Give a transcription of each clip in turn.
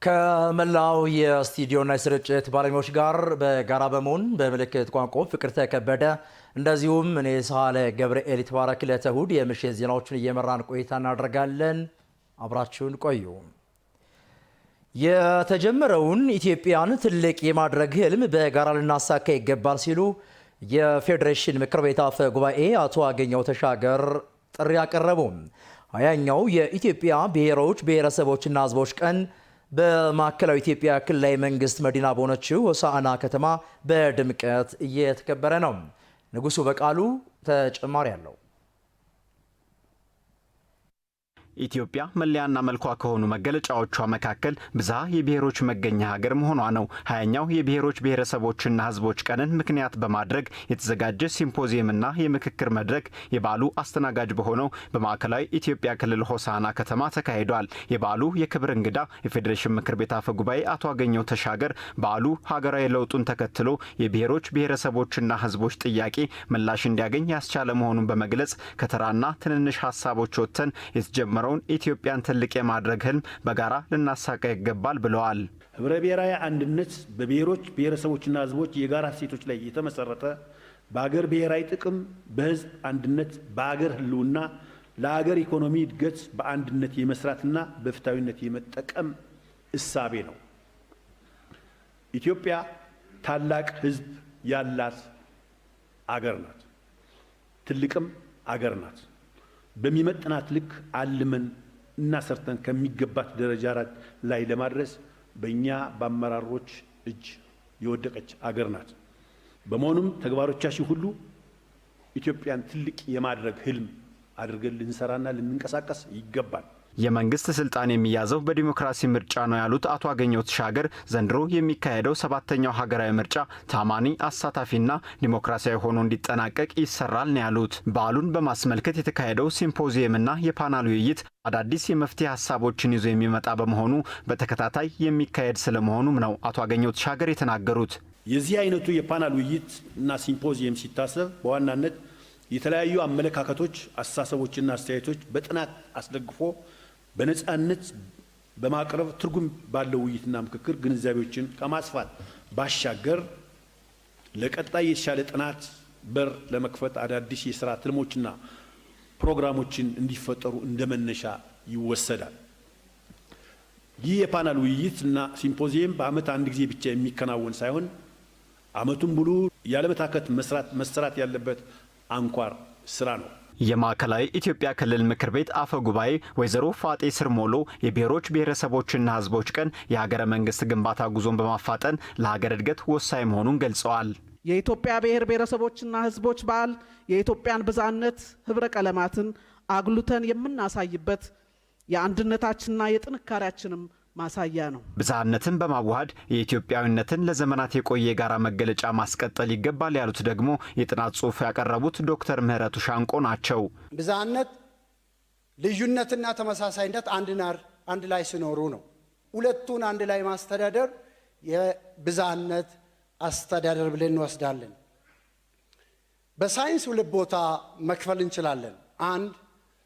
ከመላው የስቱዲዮና የስርጭት ባለሙያዎች ጋር በጋራ በመሆን በምልክት ቋንቋ ፍቅር ተከበደ እንደዚሁም እኔ ሳለ ገብርኤል ይትባረክ ለተሁድ የምሽት ዜናዎችን እየመራን ቆይታ እናደርጋለን። አብራችሁን ቆዩ። የተጀመረውን ኢትዮጵያን ትልቅ የማድረግ ህልም በጋራ ልናሳካ ይገባል ሲሉ የፌዴሬሽን ምክር ቤት አፈ ጉባኤ አቶ አገኘሁ ተሻገር ጥሪ አቀረቡ። 20ኛው የኢትዮጵያ ብሔሮች ብሔረሰቦችና ህዝቦች ቀን በማዕከላዊ ኢትዮጵያ ክልላዊ መንግስት መዲና በሆነችው ሆሳዕና ከተማ በድምቀት እየተከበረ ነው። ንጉሱ በቃሉ ተጨማሪ አለው። ኢትዮጵያ መለያና መልኳ ከሆኑ መገለጫዎቿ መካከል ብዝሃ የብሔሮች መገኛ ሀገር መሆኗ ነው። 20ኛው የብሔሮች ብሔረሰቦችና ህዝቦች ቀንን ምክንያት በማድረግ የተዘጋጀ ሲምፖዚየምና የምክክር መድረክ የበዓሉ አስተናጋጅ በሆነው በማዕከላዊ ኢትዮጵያ ክልል ሆሳዕና ከተማ ተካሂዷል። የበዓሉ የክብር እንግዳ የፌዴሬሽን ምክር ቤት አፈ ጉባኤ አቶ አገኘሁ ተሻገር በዓሉ ሀገራዊ ለውጡን ተከትሎ የብሔሮች ብሔረሰቦችና ህዝቦች ጥያቄ ምላሽ እንዲያገኝ ያስቻለ መሆኑን በመግለጽ ከተራና ትንንሽ ሀሳቦች ወጥተን የተጀመረው ኢትዮጵያን ትልቅ የማድረግ ህልም በጋራ ልናሳካ ይገባል ብለዋል። ህብረ ብሔራዊ አንድነት በብሔሮች ብሔረሰቦችና ህዝቦች የጋራ እሴቶች ላይ የተመሰረተ በአገር ብሔራዊ ጥቅም፣ በህዝብ አንድነት፣ በአገር ህልውና፣ ለአገር ኢኮኖሚ እድገት በአንድነት የመስራትና በፍትሃዊነት የመጠቀም እሳቤ ነው። ኢትዮጵያ ታላቅ ህዝብ ያላት አገር ናት። ትልቅም አገር ናት። በሚመጥናት ልክ አልመን እና ሰርተን ከሚገባት ደረጃ ላይ ለማድረስ በእኛ በአመራሮች እጅ የወደቀች አገር ናት። በመሆኑም ተግባሮቻችን ሁሉ ኢትዮጵያን ትልቅ የማድረግ ህልም አድርገን ልንሰራና ልንንቀሳቀስ ይገባል። የመንግስት ስልጣን የሚያዘው በዲሞክራሲ ምርጫ ነው ያሉት አቶ አገኘሁ ተሻገር ዘንድሮ የሚካሄደው 7ኛው ሀገራዊ ምርጫ ታማኒ፣ አሳታፊና ዲሞክራሲያዊ ሆኖ እንዲጠናቀቅ ይሰራል ነው ያሉት። በዓሉን በማስመልከት የተካሄደው ሲምፖዚየምና የፓናል ውይይት አዳዲስ የመፍትሄ ሀሳቦችን ይዞ የሚመጣ በመሆኑ በተከታታይ የሚካሄድ ስለመሆኑም ነው አቶ አገኘሁ ተሻገር የተናገሩት። የዚህ አይነቱ የፓናል ውይይት እና ሲምፖዚየም ሲታሰብ በዋናነት የተለያዩ አመለካከቶች፣ አስተሳሰቦችና አስተያየቶች በጥናት አስደግፎ በነጻነት በማቅረብ ትርጉም ባለው ውይይትና ምክክር ግንዛቤዎችን ከማስፋት ባሻገር ለቀጣይ የተሻለ ጥናት በር ለመክፈት አዳዲስ የሥራ ትልሞችና ፕሮግራሞችን እንዲፈጠሩ እንደመነሻ ይወሰዳል። ይህ የፓናል ውይይትና ሲምፖዚየም በዓመት አንድ ጊዜ ብቻ የሚከናወን ሳይሆን ዓመቱን ሙሉ ያለመታከት መሰራት ያለበት አንኳር ስራ ነው። የማዕከላዊ ኢትዮጵያ ክልል ምክር ቤት አፈ ጉባኤ ወይዘሮ ፋጤ ስርሞሎ የብሔሮች ብሔረሰቦችና ህዝቦች ቀን የሀገረ መንግስት ግንባታ ጉዞን በማፋጠን ለሀገር እድገት ወሳኝ መሆኑን ገልጸዋል። የኢትዮጵያ ብሔር ብሔረሰቦችና ህዝቦች በዓል የኢትዮጵያን ብዝሃነት ህብረ ቀለማትን አጉልተን የምናሳይበት የአንድነታችንና የጥንካሬያችንም ማሳያ ነው። ብዝሃነትን በማዋሃድ የኢትዮጵያዊነትን ለዘመናት የቆየ የጋራ መገለጫ ማስቀጠል ይገባል ያሉት ደግሞ የጥናት ጽሑፍ ያቀረቡት ዶክተር ምህረቱ ሻንቆ ናቸው። ብዝሃነት፣ ልዩነትና ተመሳሳይነት አንድ ላይ ሲኖሩ ነው። ሁለቱን አንድ ላይ ማስተዳደር የብዝሃነት አስተዳደር ብለን እንወስዳለን። በሳይንስ ሁለት ቦታ መክፈል እንችላለን። አንድ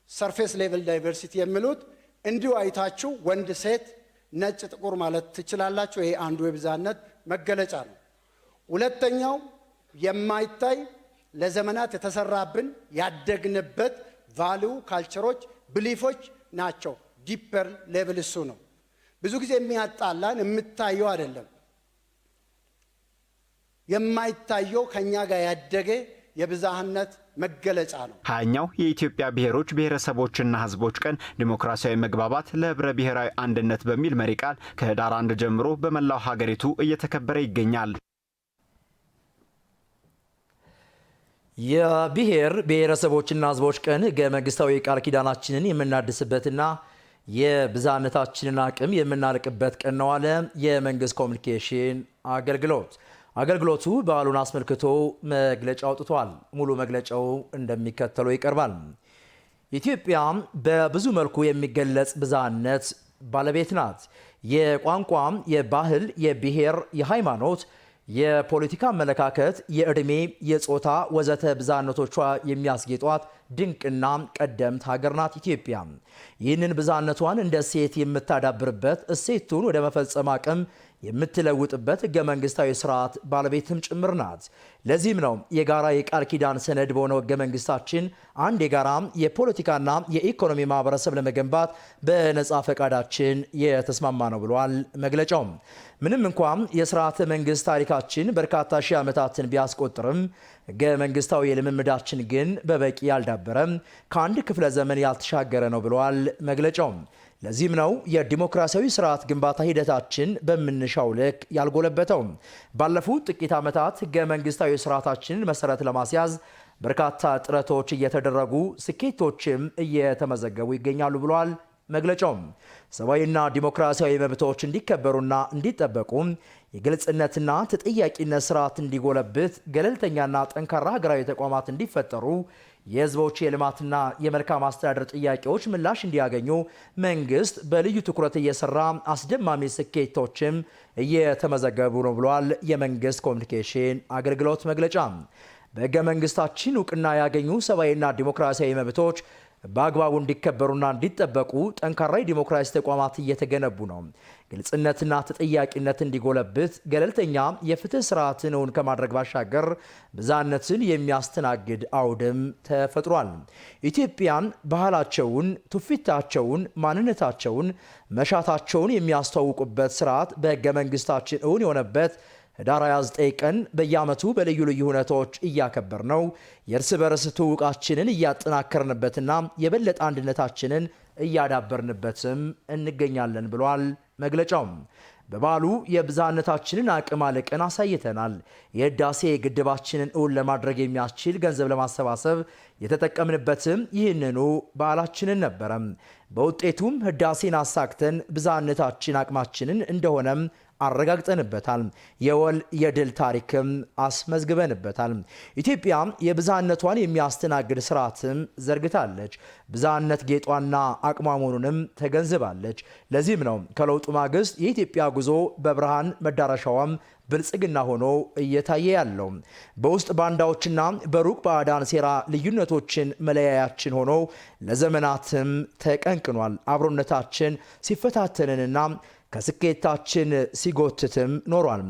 ሰርፌስ ሌቭል ዳይቨርሲቲ የሚሉት እንዲሁ አይታችሁ ወንድ ሴት ነጭ ጥቁር ማለት ትችላላችሁ። ይሄ አንዱ የብዝሃነት መገለጫ ነው። ሁለተኛው የማይታይ ለዘመናት የተሰራብን ያደግንበት ቫልዩ ካልቸሮች፣ ብሊፎች ናቸው። ዲፐር ሌቭል እሱ ነው። ብዙ ጊዜ የሚያጣላን የምታየው አይደለም፣ የማይታየው ከኛ ጋር ያደገ የብዝሃነት መገለጫ ነው። 20ኛው የኢትዮጵያ ብሔሮች ብሔረሰቦችና ህዝቦች ቀን ዲሞክራሲያዊ መግባባት ለህብረ ብሔራዊ አንድነት በሚል መሪ ቃል ከህዳር 1 ጀምሮ በመላው ሀገሪቱ እየተከበረ ይገኛል። የብሔር ብሔረሰቦችና ህዝቦች ቀን ህገ መንግስታዊ ቃል ኪዳናችንን የምናድስበትና የብዝሃነታችንን አቅም የምናልቅበት ቀን ነው አለ የመንግስት ኮሚኒኬሽን አገልግሎት። አገልግሎቱ በዓሉን አስመልክቶ መግለጫ አውጥቷል። ሙሉ መግለጫው እንደሚከተለው ይቀርባል። ኢትዮጵያ በብዙ መልኩ የሚገለጽ ብዝሃነት ባለቤት ናት። የቋንቋ፣ የባህል፣ የብሔር፣ የሃይማኖት፣ የፖለቲካ አመለካከት፣ የዕድሜ፣ የጾታ ወዘተ ብዝሃነቶቿ የሚያስጌጧት ድንቅና ቀደምት ሀገር ናት ኢትዮጵያ። ይህንን ብዝሃነቷን እንደ እሴት የምታዳብርበት እሴቱን ወደ መፈጸም አቅም የምትለውጥበት ህገ መንግስታዊ ስርዓት ባለቤትም ጭምር ናት። ለዚህም ነው የጋራ የቃል ኪዳን ሰነድ በሆነው ህገ መንግስታችን አንድ የጋራ የፖለቲካና የኢኮኖሚ ማህበረሰብ ለመገንባት በነጻ ፈቃዳችን የተስማማ ነው ብሏል መግለጫው። ምንም እንኳን የስርዓተ መንግስት ታሪካችን በርካታ ሺህ ዓመታትን ቢያስቆጥርም ህገ መንግስታዊ የልምምዳችን ግን በበቂ ያልዳበረም ከአንድ ክፍለ ዘመን ያልተሻገረ ነው ብሏል መግለጫው። ለዚህም ነው የዲሞክራሲያዊ ስርዓት ግንባታ ሂደታችን በምንሻው ልክ ያልጎለበተው። ባለፉት ጥቂት ዓመታት ህገ መንግስታዊ ስርዓታችንን መሰረት ለማስያዝ በርካታ ጥረቶች እየተደረጉ ስኬቶችም እየተመዘገቡ ይገኛሉ ብሏል መግለጫው። ሰብአዊና ዲሞክራሲያዊ መብቶች እንዲከበሩና እንዲጠበቁ የግልጽነትና ተጠያቂነት ስርዓት እንዲጎለብት ገለልተኛና ጠንካራ ሀገራዊ ተቋማት እንዲፈጠሩ የህዝቦች የልማትና የመልካም አስተዳደር ጥያቄዎች ምላሽ እንዲያገኙ መንግስት በልዩ ትኩረት እየሰራ አስደማሚ ስኬቶችም እየተመዘገቡ ነው ብሏል የመንግስት ኮሚኒኬሽን አገልግሎት መግለጫ። በህገ መንግስታችን እውቅና ያገኙ ሰብአዊና ዲሞክራሲያዊ መብቶች በአግባቡ እንዲከበሩና እንዲጠበቁ ጠንካራ የዲሞክራሲ ተቋማት እየተገነቡ ነው። ግልጽነትና ተጠያቂነት እንዲጎለብት ገለልተኛ የፍትህ ስርዓትን እውን ከማድረግ ባሻገር ብዝሃነትን የሚያስተናግድ አውድም ተፈጥሯል። ኢትዮጵያን ባህላቸውን፣ ትውፊታቸውን፣ ማንነታቸውን፣ መሻታቸውን የሚያስተዋውቁበት ስርዓት በህገ መንግስታችን እውን የሆነበት ህዳር 29 ቀን በየዓመቱ በልዩ ልዩ ሁነቶች እያከበር ነው የእርስ በርስ ትውውቃችንን እያጠናከርንበትና የበለጠ አንድነታችንን እያዳበርንበትም እንገኛለን ብሏል መግለጫው። በበዓሉ የብዝሃነታችንን አቅም አለቀን አሳይተናል። የህዳሴ ግድባችንን እውን ለማድረግ የሚያስችል ገንዘብ ለማሰባሰብ የተጠቀምንበትም ይህንኑ በዓላችንን ነበረ። በውጤቱም ህዳሴን አሳክተን ብዝሃነታችን አቅማችንን እንደሆነም አረጋግጠንበታል። የወል የድል ታሪክም አስመዝግበንበታል። ኢትዮጵያ የብዝሃነቷን የሚያስተናግድ ስርዓትም ዘርግታለች። ብዝሃነት ጌጧና አቅሟ መሆኑንም ተገንዝባለች። ለዚህም ነው ከለውጡ ማግስት የኢትዮጵያ ጉዞ በብርሃን መዳረሻዋም ብልጽግና ሆኖ እየታየ ያለው። በውስጥ ባንዳዎችና በሩቅ ባዕዳን ሴራ ልዩነቶችን መለያያችን ሆኖ ለዘመናትም ተቀንቅኗል። አብሮነታችን ሲፈታተንንና ከስኬታችን ሲጎትትም ኖሯል።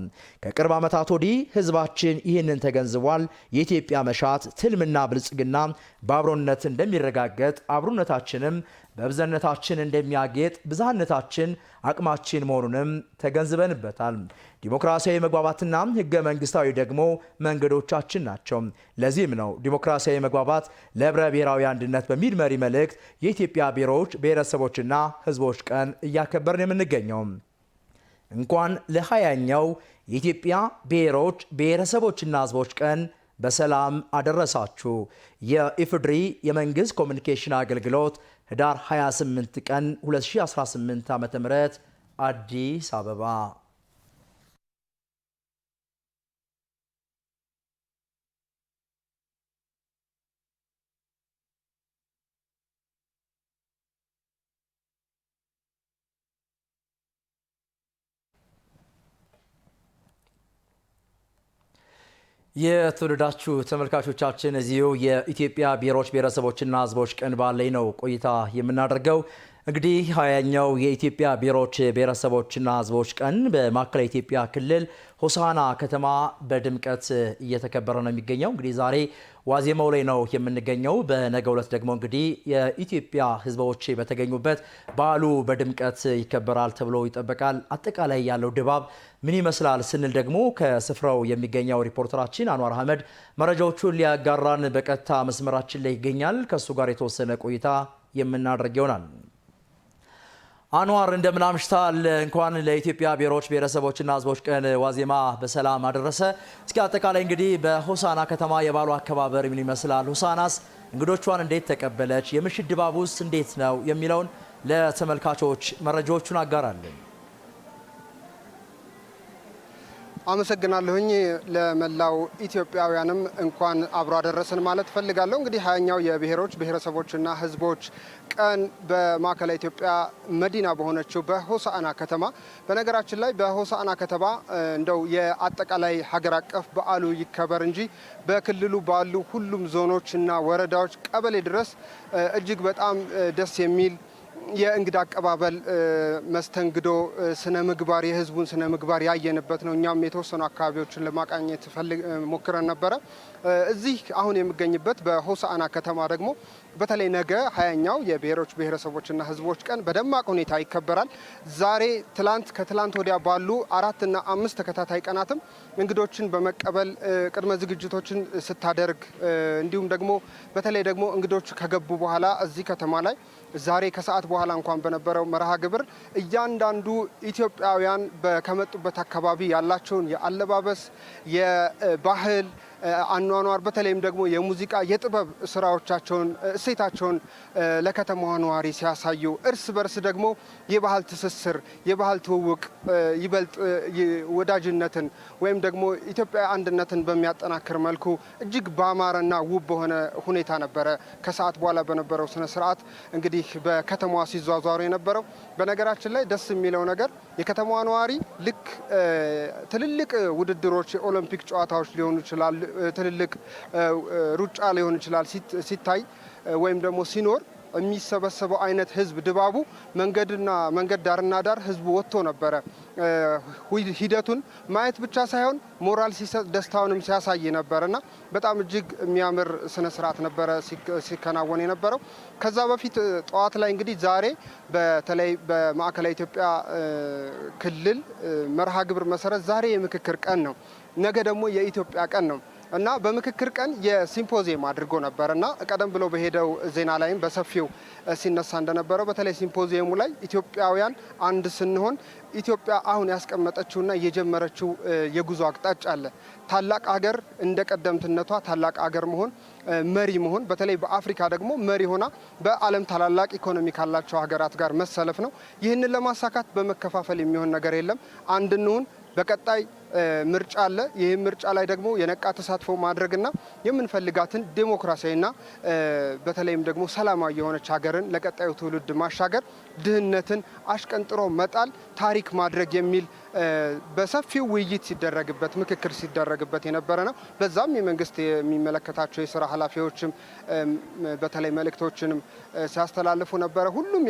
ከቅርብ ዓመታት ወዲህ ህዝባችን ይህንን ተገንዝቧል። የኢትዮጵያ መሻት ትልምና ብልጽግና በአብሮነት እንደሚረጋገጥ፣ አብሮነታችንም በብዝሃነታችን እንደሚያጌጥ፣ ብዝሃነታችን አቅማችን መሆኑንም ተገንዝበንበታል። ዲሞክራሲያዊ መግባባትና ህገ መንግስታዊ ደግሞ መንገዶቻችን ናቸው። ለዚህም ነው ዲሞክራሲያዊ መግባባት ለህብረ ብሔራዊ አንድነት በሚል መሪ መልእክት የኢትዮጵያ ብሔሮች ብሔረሰቦችና ህዝቦች ቀን እያከበርን የምንገኘው። እንኳን ለ20ኛው የኢትዮጵያ ብሔሮች ብሔረሰቦችና ህዝቦች ቀን በሰላም አደረሳችሁ። የኢፌዴሪ የመንግስት ኮሚኒኬሽን አገልግሎት ህዳር 28 ቀን 2018 ዓ.ም አዲስ አበባ። የተወደዳችሁ ተመልካቾቻችን እዚሁ የኢትዮጵያ ብሔሮች ብሔረሰቦችና ህዝቦች ቀን በዓል ላይ ነው ቆይታ የምናደርገው። እንግዲህ 20ኛው የኢትዮጵያ ብሔሮች ብሔረሰቦችና ህዝቦች ቀን በማዕከላዊ ኢትዮጵያ ክልል ሆሳና ከተማ በድምቀት እየተከበረ ነው የሚገኘው። እንግዲህ ዛሬ ዋዜማው ላይ ነው የምንገኘው። በነገው ዕለት ደግሞ እንግዲህ የኢትዮጵያ ህዝቦች በተገኙበት በዓሉ በድምቀት ይከበራል ተብሎ ይጠበቃል። አጠቃላይ ያለው ድባብ ምን ይመስላል ስንል ደግሞ ከስፍራው የሚገኘው ሪፖርተራችን አንዋር አህመድ መረጃዎቹን ሊያጋራን በቀጥታ መስመራችን ላይ ይገኛል። ከሱ ጋር የተወሰነ ቆይታ የምናደርግ ይሆናል። አንዋር እንደምን አምሽታል? እንኳን ለኢትዮጵያ ብሔሮች ብሔረሰቦችና ህዝቦች ቀን ዋዜማ በሰላም አደረሰ። እስኪ አጠቃላይ እንግዲህ በሆሳና ከተማ የበዓሉ አከባበር ምን ይመስላል? ሆሳናስ እንግዶቿን እንዴት ተቀበለች? የምሽት ድባቡስ እንዴት ነው የሚለውን ለተመልካቾች መረጃዎቹን አጋራለን። አመሰግናለሁኝ። ለመላው ኢትዮጵያውያንም እንኳን አብሮ አደረሰን ማለት ፈልጋለሁ። እንግዲህ 20ኛው የብሔሮች ብሔረሰቦችና ህዝቦች ቀን በማዕከላዊ ኢትዮጵያ መዲና በሆነችው በሆሳዕና ከተማ፣ በነገራችን ላይ በሆሳዕና ከተማ እንደው የአጠቃላይ ሀገር አቀፍ በዓሉ ይከበር እንጂ በክልሉ ባሉ ሁሉም ዞኖች እና ወረዳዎች ቀበሌ ድረስ እጅግ በጣም ደስ የሚል የእንግዳ አቀባበል መስተንግዶ ስነ ምግባር የህዝቡን ስነ ምግባር ያየንበት ነው። እኛም የተወሰኑ አካባቢዎችን ለማቃኘት ሞክረን ነበረ። እዚህ አሁን የምገኝበት በሆሳዕና ከተማ ደግሞ በተለይ ነገ 20ኛው የብሔሮች ብሔረሰቦችና ህዝቦች ቀን በደማቅ ሁኔታ ይከበራል። ዛሬ ከትላንት ወዲያ ባሉ 4 እና 5 ተከታታይ ቀናትም እንግዶችን በመቀበል ቅድመ ዝግጅቶችን ስታደርግ እንዲሁም ደግሞ በተለይ ደግሞ እንግዶች ከገቡ በኋላ እዚህ ከተማ ላይ ዛሬ ከሰዓት በኋላ እንኳን በነበረው መርሃ ግብር እያንዳንዱ ኢትዮጵያውያን ከመጡበት አካባቢ ያላቸውን የአለባበስ የባህል አኗኗር በተለይም ደግሞ የሙዚቃ የጥበብ ስራዎቻቸውን እሴታቸውን ለከተማዋ ነዋሪ ሲያሳዩ እርስ በርስ ደግሞ የባህል ትስስር የባህል ትውውቅ ይበልጥ ወዳጅነትን ወይም ደግሞ ኢትዮጵያ አንድነትን በሚያጠናክር መልኩ እጅግ ባማረና ውብ በሆነ ሁኔታ ነበረ ከሰዓት በኋላ በነበረው ስነ ስርዓት እንግዲህ በከተማዋ ሲዟዟሩ የነበረው። በነገራችን ላይ ደስ የሚለው ነገር የከተማዋ ነዋሪ ልክ ትልልቅ ውድድሮች የኦሎምፒክ ጨዋታዎች ሊሆኑ ይችላል፣ ትልልቅ ሩጫ ሊሆን ይችላል ሲታይ ወይም ደግሞ ሲኖር የሚሰበሰበው አይነት ህዝብ ድባቡ መንገድ ዳርና ዳር ህዝቡ ወጥቶ ነበረ። ሂደቱን ማየት ብቻ ሳይሆን ሞራል ሲሰጥ ደስታውንም ሲያሳይ ነበርና በጣም እጅግ የሚያምር ስነ ስርዓት ነበረ ሲከናወን የነበረው። ከዛ በፊት ጠዋት ላይ እንግዲህ ዛሬ በተለይ በማዕከላዊ ኢትዮጵያ ክልል መርሃ ግብር መሰረት ዛሬ የምክክር ቀን ነው፣ ነገ ደግሞ የኢትዮጵያ ቀን ነው እና በምክክር ቀን የሲምፖዚየም አድርጎ ነበርና ቀደም ብሎ በሄደው ዜና ላይም በሰፊው ሲነሳ እንደነበረው በተለይ ሲምፖዚየሙ ላይ ኢትዮጵያውያን አንድ ስንሆን ኢትዮጵያ አሁን ያስቀመጠችውና የጀመረችው የጉዞ አቅጣጫ አለ። ታላቅ ሀገር እንደ ቀደምትነቷ ታላቅ ሀገር መሆን መሪ መሆን በተለይ በአፍሪካ ደግሞ መሪ ሆና በዓለም ታላላቅ ኢኮኖሚ ካላቸው ሀገራት ጋር መሰለፍ ነው። ይህንን ለማሳካት በመከፋፈል የሚሆን ነገር የለም። አንድ እንሁን። በቀጣይ ምርጫ አለ። ይህ ምርጫ ላይ ደግሞ የነቃ ተሳትፎ ማድረግና የምንፈልጋትን ዴሞክራሲያዊና በተለይም ደግሞ ሰላማዊ የሆነች ሀገርን ለቀጣዩ ትውልድ ማሻገር፣ ድህነትን አሽቀንጥሮ መጣል፣ ታሪክ ማድረግ የሚል በሰፊው ውይይት ሲደረግበት ምክክር ሲደረግበት የነበረ ነው። በዛም የመንግስት የሚመለከታቸው የስራ ኃላፊዎችም በተለይ መልእክቶችንም ሲያስተላልፉ ነበረ። ሁሉም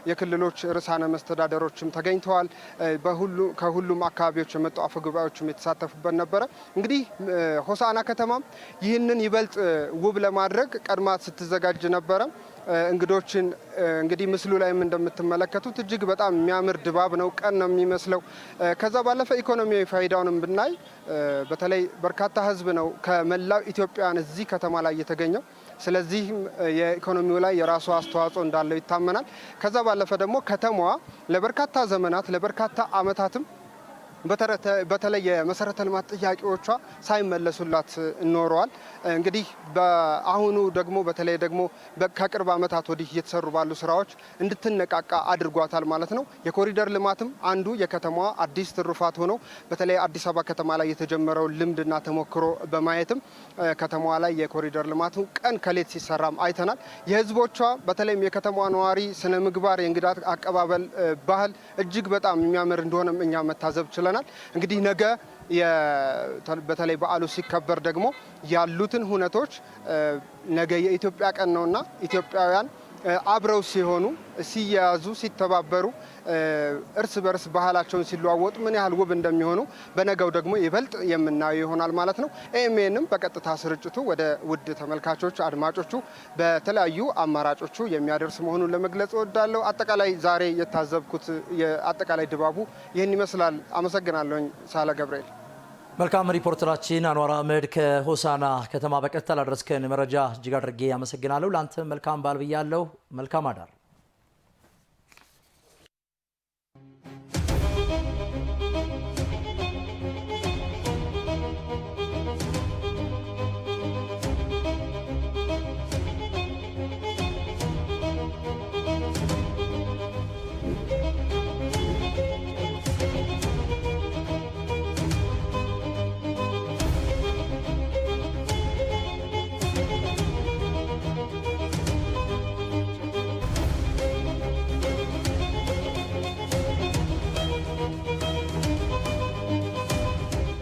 የክልሎች ርዕሳነ መስተዳደሮችም ተገኝተዋል። ከሁሉም አካባቢዎች የመጡ አፈ ጉባኤዎችም የተሳተፉበት ነበረ። እንግዲህ ሆሳዕና ከተማም ይህንን ይበልጥ ውብ ለማድረግ ቀድማ ስትዘጋጅ ነበረ። እንግዶችን እንግዲህ ምስሉ ላይም እንደምትመለከቱት እጅግ በጣም የሚያምር ድባብ ነው። ቀን ነው የሚመስለው። ከዛ ባለፈ ኢኮኖሚያዊ ፋይዳውንም ብናይ በተለይ በርካታ ህዝብ ነው ከመላው ኢትዮጵያውያን እዚህ ከተማ ላይ የተገኘው። ስለዚህ የኢኮኖሚው ላይ የራሱ አስተዋጽኦ እንዳለው ይታመናል። ከዛ ባለፈ ደግሞ ከተማዋ ለበርካታ ዘመናት ለበርካታ ዓመታትም በተለይ የመሰረተ ልማት ጥያቄዎቿ ሳይመለሱላት ኖረዋል። እንግዲህ በአሁኑ ደግሞ በተለይ ደግሞ ከቅርብ ዓመታት ወዲህ እየተሰሩ ባሉ ስራዎች እንድትነቃቃ አድርጓታል ማለት ነው። የኮሪደር ልማትም አንዱ የከተማዋ አዲስ ትሩፋት ሆኖ በተለይ አዲስ አበባ ከተማ ላይ የተጀመረው ልምድና ተሞክሮ በማየትም ከተማዋ ላይ የኮሪደር ልማቱ ቀን ከሌት ሲሰራም አይተናል። የህዝቦቿ በተለይም የከተማዋ ነዋሪ ስነ ምግባር፣ የእንግዳ አቀባበል ባህል እጅግ በጣም የሚያምር እንደሆነም እኛ መታዘብ ችለናል። እንግዲህ ነገ በተለይ በዓሉ ሲከበር ደግሞ ያሉትን ሁነቶች ነገ የኢትዮጵያ ቀን ነውና ኢትዮጵያውያን አብረው ሲሆኑ ሲያያዙ ሲተባበሩ እርስ በርስ ባህላቸውን ሲለዋወጡ ምን ያህል ውብ እንደሚሆኑ በነገው ደግሞ ይበልጥ የምናየው ይሆናል ማለት ነው። ኤኤምኤንም በቀጥታ ስርጭቱ ወደ ውድ ተመልካቾች አድማጮቹ በተለያዩ አማራጮቹ የሚያደርስ መሆኑን ለመግለጽ እወዳለሁ። አጠቃላይ ዛሬ የታዘብኩት የአጠቃላይ ድባቡ ይህን ይመስላል። አመሰግናለሁኝ። ሳለ ገብርኤል። መልካም ሪፖርተራችን አንዋር አህመድ ከሆሳዕና ከተማ በቀጥታ ላደረስከን መረጃ እጅግ አድርጌ አመሰግናለሁ። ለአንተ መልካም በዓል ብያለሁ። መልካም አዳር።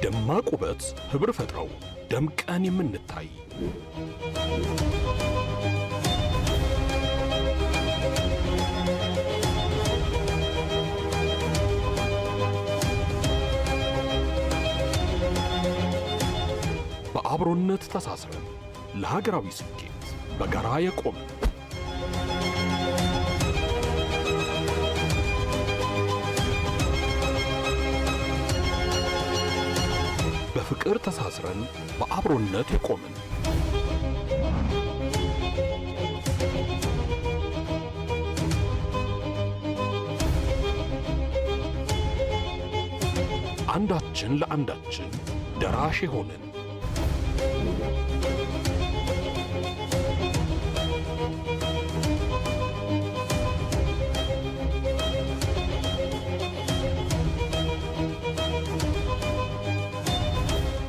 ደማቅ ውበት ህብር ፈጥረው ደምቀን የምንታይ በአብሮነት ተሳስረን ለሀገራዊ ስኬት በጋራ የቆምን በፍቅር ተሳስረን በአብሮነት የቆምን አንዳችን ለአንዳችን ደራሽ የሆንን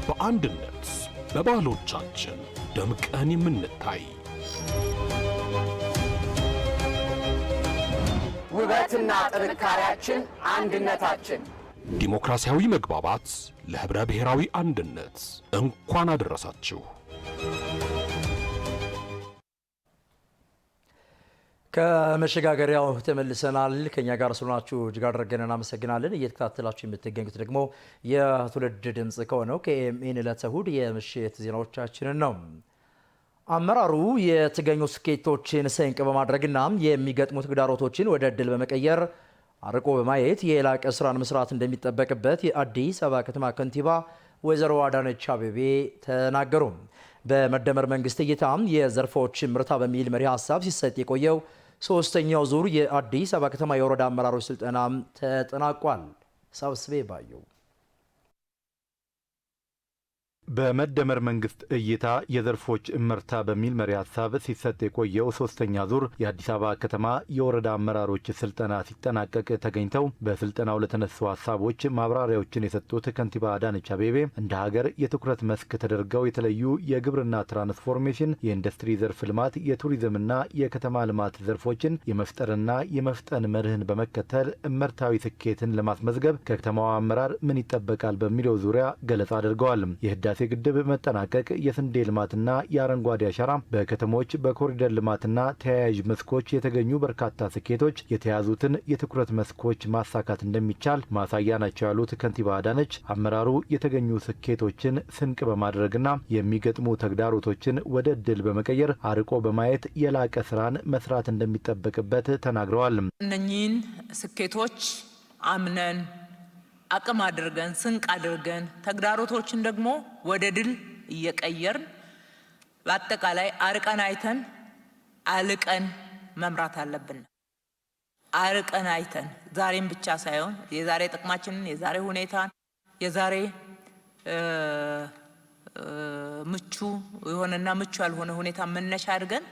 በአንድነት በባህሎቻችን ደምቀን የምንታይ ውበትና ጥንካሬያችን አንድነታችን ዲሞክራሲያዊ መግባባት ለህብረ ብሔራዊ አንድነት እንኳን አደረሳችሁ። ከመሸጋገሪያው ተመልሰናል። ከኛ ጋር ስለሆናችሁ እጅግ አድርገን እናመሰግናለን። እየተከታተላችሁ የምትገኙት ደግሞ የትውልድ ድምጽ ከሆነው ከኤኤምኤን ዕለተ እሁድ የምሽት ዜናዎቻችንን ነው። አመራሩ የተገኙ ስኬቶችን ሰንቅ በማድረግና የሚገጥሙ ተግዳሮቶችን ወደ ዕድል በመቀየር አርቆ በማየት የላቀ ስራን መስራት እንደሚጠበቅበት የአዲስ አበባ ከተማ ከንቲባ ወይዘሮ አዳነች አቤቤ ተናገሩ። በመደመር መንግስት እይታም የዘርፎች ምርታ በሚል መሪ ሀሳብ ሲሰጥ የቆየው ሶስተኛው ዙር የአዲስ አበባ ከተማ የወረዳ አመራሮች ስልጠናም ተጠናቋል። ሰብስቤ ባየው በመደመር መንግስት እይታ የዘርፎች እመርታ በሚል መሪ ሀሳብ ሲሰጥ የቆየው ሶስተኛ ዙር የአዲስ አበባ ከተማ የወረዳ አመራሮች ስልጠና ሲጠናቀቅ ተገኝተው በስልጠናው ለተነሱ ሀሳቦች ማብራሪያዎችን የሰጡት ከንቲባ አዳነች አቤቤ እንደ ሀገር የትኩረት መስክ ተደርገው የተለዩ የግብርና ትራንስፎርሜሽን፣ የኢንዱስትሪ ዘርፍ ልማት፣ የቱሪዝምና የከተማ ልማት ዘርፎችን የመፍጠርና የመፍጠን መርህን በመከተል እመርታዊ ስኬትን ለማስመዝገብ ከከተማዋ አመራር ምን ይጠበቃል በሚለው ዙሪያ ገለጻ አድርገዋል። የህዳሴ ግድብ መጠናቀቅ፣ የስንዴ ልማትና የአረንጓዴ አሻራ፣ በከተሞች በኮሪደር ልማትና ተያያዥ መስኮች የተገኙ በርካታ ስኬቶች የተያዙትን የትኩረት መስኮች ማሳካት እንደሚቻል ማሳያ ናቸው ያሉት ከንቲባ አዳነች አመራሩ የተገኙ ስኬቶችን ስንቅ በማድረግና የሚገጥሙ ተግዳሮቶችን ወደ ዕድል በመቀየር አርቆ በማየት የላቀ ስራን መስራት እንደሚጠበቅበት ተናግረዋል። እነኚህን ስኬቶች አምነን አቅም አድርገን ስንቅ አድርገን ተግዳሮቶችን ደግሞ ወደ ድል እየቀየርን በአጠቃላይ አርቀን አይተን አልቀን መምራት አለብን። አርቀን አይተን ዛሬም ብቻ ሳይሆን የዛሬ ጥቅማችንን፣ የዛሬ ሁኔታን፣ የዛሬ ምቹ የሆነና ምቹ ያልሆነ ሁኔታ መነሻ አድርገን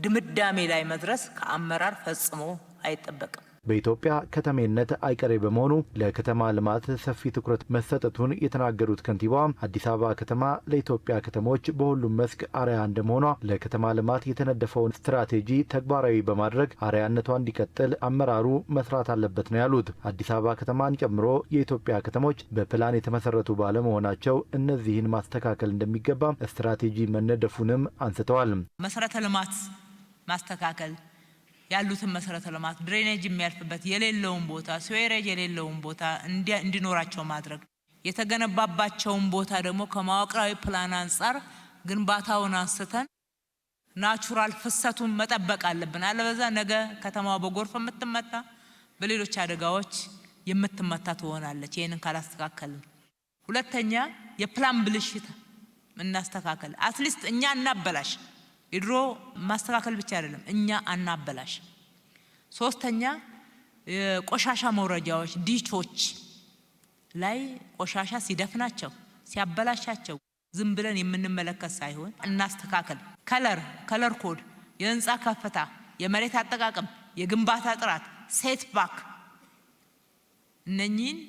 ድምዳሜ ላይ መድረስ ከአመራር ፈጽሞ አይጠበቅም። በኢትዮጵያ ከተሜነት አይቀሬ በመሆኑ ለከተማ ልማት ሰፊ ትኩረት መሰጠቱን የተናገሩት ከንቲባዋ አዲስ አበባ ከተማ ለኢትዮጵያ ከተሞች በሁሉም መስክ አርአያ እንደመሆኗ ለከተማ ልማት የተነደፈውን ስትራቴጂ ተግባራዊ በማድረግ አርአያነቷ እንዲቀጥል አመራሩ መስራት አለበት ነው ያሉት። አዲስ አበባ ከተማን ጨምሮ የኢትዮጵያ ከተሞች በፕላን የተመሰረቱ ባለመሆናቸው እነዚህን ማስተካከል እንደሚገባ ስትራቴጂ መነደፉንም አንስተዋል። መሰረተ ልማት ማስተካከል ያሉትን መሰረተ ልማት ድሬኔጅ የሚያልፍበት የሌለውን ቦታ ስዌሬጅ የሌለውን ቦታ እንዲኖራቸው ማድረግ፣ የተገነባባቸውን ቦታ ደግሞ ከመዋቅራዊ ፕላን አንጻር ግንባታውን አንስተን ናቹራል ፍሰቱን መጠበቅ አለብን። አለበዛ ነገ ከተማዋ በጎርፍ የምትመታ በሌሎች አደጋዎች የምትመታ ትሆናለች። ይሄንን ካላስተካከልን፣ ሁለተኛ የፕላን ብልሽት እናስተካከል። አትሊስት እኛ እናበላሽ። የድሮ ማስተካከል ብቻ አይደለም፣ እኛ አናበላሽ። ሶስተኛ ቆሻሻ መውረጃዎች ዲቾች ላይ ቆሻሻ ሲደፍናቸው ሲያበላሻቸው ዝም ብለን የምንመለከት ሳይሆን እናስተካከል። ከለር ኮድ፣ የህንፃ ከፍታ፣ የመሬት አጠቃቀም፣ የግንባታ ጥራት፣ ሴት ባክ እነኚህን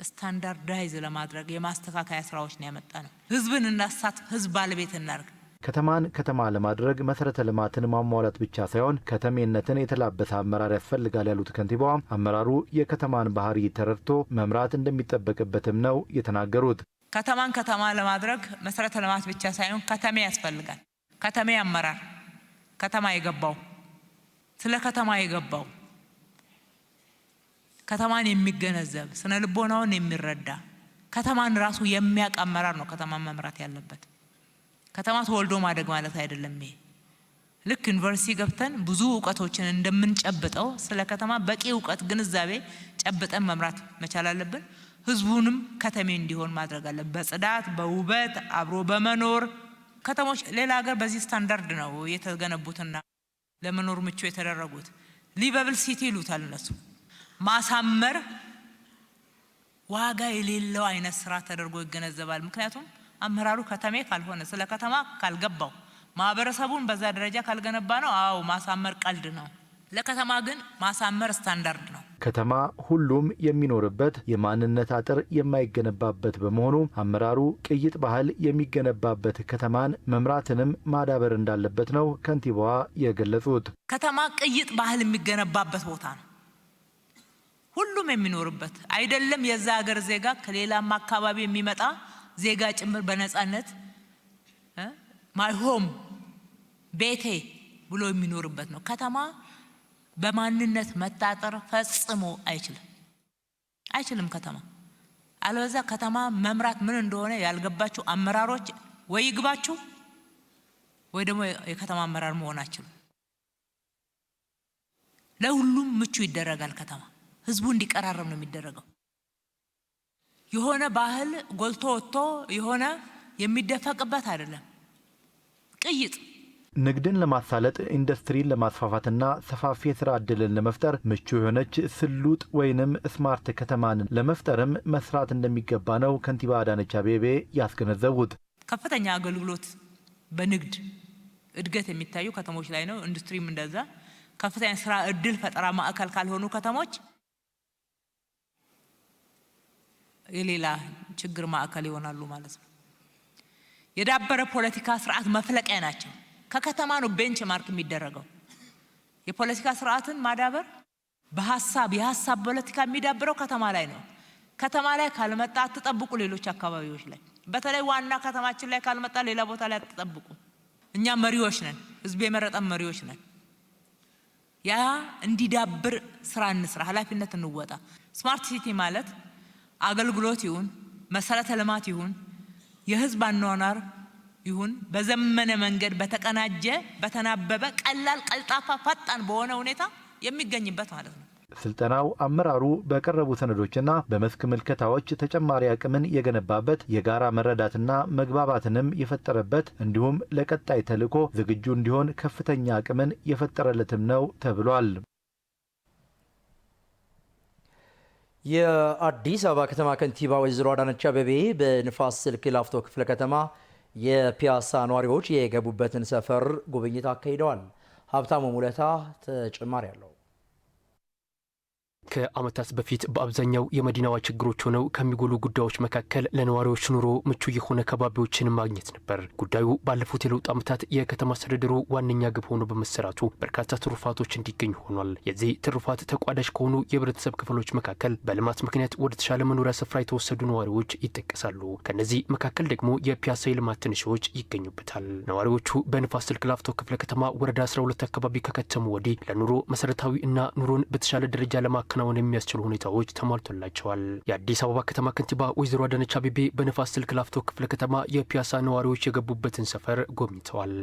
ስታንዳርዳይዝ ለማድረግ የማስተካከያ ስራዎች ነው ያመጣ ነው። ህዝብን እናሳትፍ፣ ህዝብ ባለቤት እናርግ። ከተማን ከተማ ለማድረግ መሰረተ ልማትን ማሟላት ብቻ ሳይሆን ከተሜነትን የተላበሰ አመራር ያስፈልጋል ያሉት ከንቲባዋ አመራሩ የከተማን ባህሪ ተረድቶ መምራት እንደሚጠበቅበትም ነው የተናገሩት። ከተማን ከተማ ለማድረግ መሰረተ ልማት ብቻ ሳይሆን ከተሜ ያስፈልጋል። ከተሜ አመራር ከተማ የገባው ስለ ከተማ የገባው ከተማን የሚገነዘብ ስነ ልቦናውን የሚረዳ ከተማን ራሱ የሚያውቅ አመራር ነው ከተማን መምራት ያለበት። ከተማ ተወልዶ ማደግ ማለት አይደለም። ይሄ ልክ ዩኒቨርሲቲ ገብተን ብዙ ዕውቀቶችን እንደምንጨብጠው ስለ ከተማ በቂ ዕውቀት ግንዛቤ ጨብጠን መምራት መቻል አለብን። ህዝቡንም ከተሜ እንዲሆን ማድረግ አለብን። በጽዳት በውበት አብሮ በመኖር ከተሞች ሌላ ሀገር በዚህ ስታንዳርድ ነው የተገነቡትና ለመኖር ምቹ የተደረጉት። ሊቨብል ሲቲ ይሉታል እነሱ። ማሳመር ዋጋ የሌለው አይነት ስራ ተደርጎ ይገነዘባል። ምክንያቱም አመራሩ ከተሜ ካልሆነ ስለ ከተማ ካልገባው ማህበረሰቡን በዛ ደረጃ ካልገነባ ነው። አዎ ማሳመር ቀልድ ነው። ለከተማ ግን ማሳመር ስታንዳርድ ነው። ከተማ ሁሉም የሚኖርበት የማንነት አጥር የማይገነባበት በመሆኑ አመራሩ ቅይጥ ባህል የሚገነባበት ከተማን መምራትንም ማዳበር እንዳለበት ነው ከንቲባዋ የገለጹት። ከተማ ቅይጥ ባህል የሚገነባበት ቦታ ነው። ሁሉም የሚኖርበት አይደለም። የዛ ሀገር ዜጋ ከሌላም አካባቢ የሚመጣ ዜጋ ጭምር በነጻነት ማይ ሆም ቤቴ ብሎ የሚኖርበት ነው። ከተማ በማንነት መታጠር ፈጽሞ አይችልም ከተማ። አለበዛ ከተማ መምራት ምን እንደሆነ ያልገባችሁ አመራሮች ወይ ይግባችሁ ወይ ደግሞ የከተማ አመራር መሆናችሁ። ለሁሉም ምቹ ይደረጋል። ከተማ ህዝቡ እንዲቀራረብ ነው የሚደረገው። የሆነ ባህል ጎልቶ ወጥቶ የሆነ የሚደፈቅበት አይደለም። ቅይጥ ንግድን ለማሳለጥ ኢንዱስትሪን ለማስፋፋትና ሰፋፊ የሥራ ዕድልን ለመፍጠር ምቹ የሆነች ስሉጥ ወይንም ስማርት ከተማን ለመፍጠርም መስራት እንደሚገባ ነው ከንቲባ አዳነች አቤቤ ያስገነዘቡት። ከፍተኛ አገልግሎት በንግድ እድገት የሚታዩ ከተሞች ላይ ነው። ኢንዱስትሪም እንደዛ ከፍተኛ ስራ ዕድል ፈጠራ ማዕከል ካልሆኑ ከተሞች የሌላ ችግር ማዕከል ይሆናሉ ማለት ነው። የዳበረ ፖለቲካ ስርዓት መፍለቂያ ናቸው። ከከተማ ነው ቤንች ማርክ የሚደረገው። የፖለቲካ ስርዓትን ማዳበር የሐሳብ ፖለቲካ የሚዳብረው ከተማ ላይ ነው። ከተማ ላይ ካልመጣ አትጠብቁ ሌሎች አካባቢዎች ላይ። በተለይ ዋና ከተማችን ላይ ካልመጣ ሌላ ቦታ ላይ አትጠብቁ። እኛ መሪዎች ነን፣ ህዝብ የመረጠን መሪዎች ነን። ያ እንዲዳብር ስራ እንስራ፣ ኃላፊነት እንወጣ። ስማርት ሲቲ ማለት አገልግሎት ይሁን መሰረተ ልማት ይሁን የህዝብ አኗኗር ይሁን በዘመነ መንገድ በተቀናጀ በተናበበ ቀላል ቀልጣፋ ፈጣን በሆነ ሁኔታ የሚገኝበት ማለት ነው። ስልጠናው አመራሩ በቀረቡ ሰነዶችና በመስክ ምልከታዎች ተጨማሪ አቅምን የገነባበት የጋራ መረዳትና መግባባትንም የፈጠረበት እንዲሁም ለቀጣይ ተልዕኮ ዝግጁ እንዲሆን ከፍተኛ አቅምን የፈጠረለትም ነው ተብሏል። የአዲስ አበባ ከተማ ከንቲባ ወይዘሮ አዳነች አቤቤ በንፋስ ስልክ ላፍቶ ክፍለ ከተማ የፒያሳ ነዋሪዎች የገቡበትን ሰፈር ጉብኝት አካሂደዋል። ሀብታሙ ሙለታ ተጨማሪ አለው። ከዓመታት በፊት በአብዛኛው የመዲናዋ ችግሮች ሆነው ከሚጎሉ ጉዳዮች መካከል ለነዋሪዎች ኑሮ ምቹ የሆነ ከባቢዎችን ማግኘት ነበር። ጉዳዩ ባለፉት የለውጥ ዓመታት የከተማ አስተዳደሩ ዋነኛ ግብ ሆኖ በመሰራቱ በርካታ ትሩፋቶች እንዲገኙ ሆኗል። የዚህ ትሩፋት ተቋዳሽ ከሆኑ የህብረተሰብ ክፍሎች መካከል በልማት ምክንያት ወደ ተሻለ መኖሪያ ስፍራ የተወሰዱ ነዋሪዎች ይጠቀሳሉ። ከነዚህ መካከል ደግሞ የፒያሳ የልማት ትንሾች ይገኙበታል። ነዋሪዎቹ በንፋስ ስልክ ላፍቶ ክፍለ ከተማ ወረዳ 12 አካባቢ ከከተሙ ወዲህ ለኑሮ መሰረታዊ እና ኑሮን በተሻለ ደረጃ ለማከናወን የሚያስችሉ ሁኔታዎች ተሟልቶላቸዋል። የአዲስ አበባ ከተማ ከንቲባ ወይዘሮ አዳነች አቤቤ በንፋስ ስልክ ላፍቶ ክፍለ ከተማ የፒያሳ ነዋሪዎች የገቡበትን ሰፈር ጎብኝተዋል።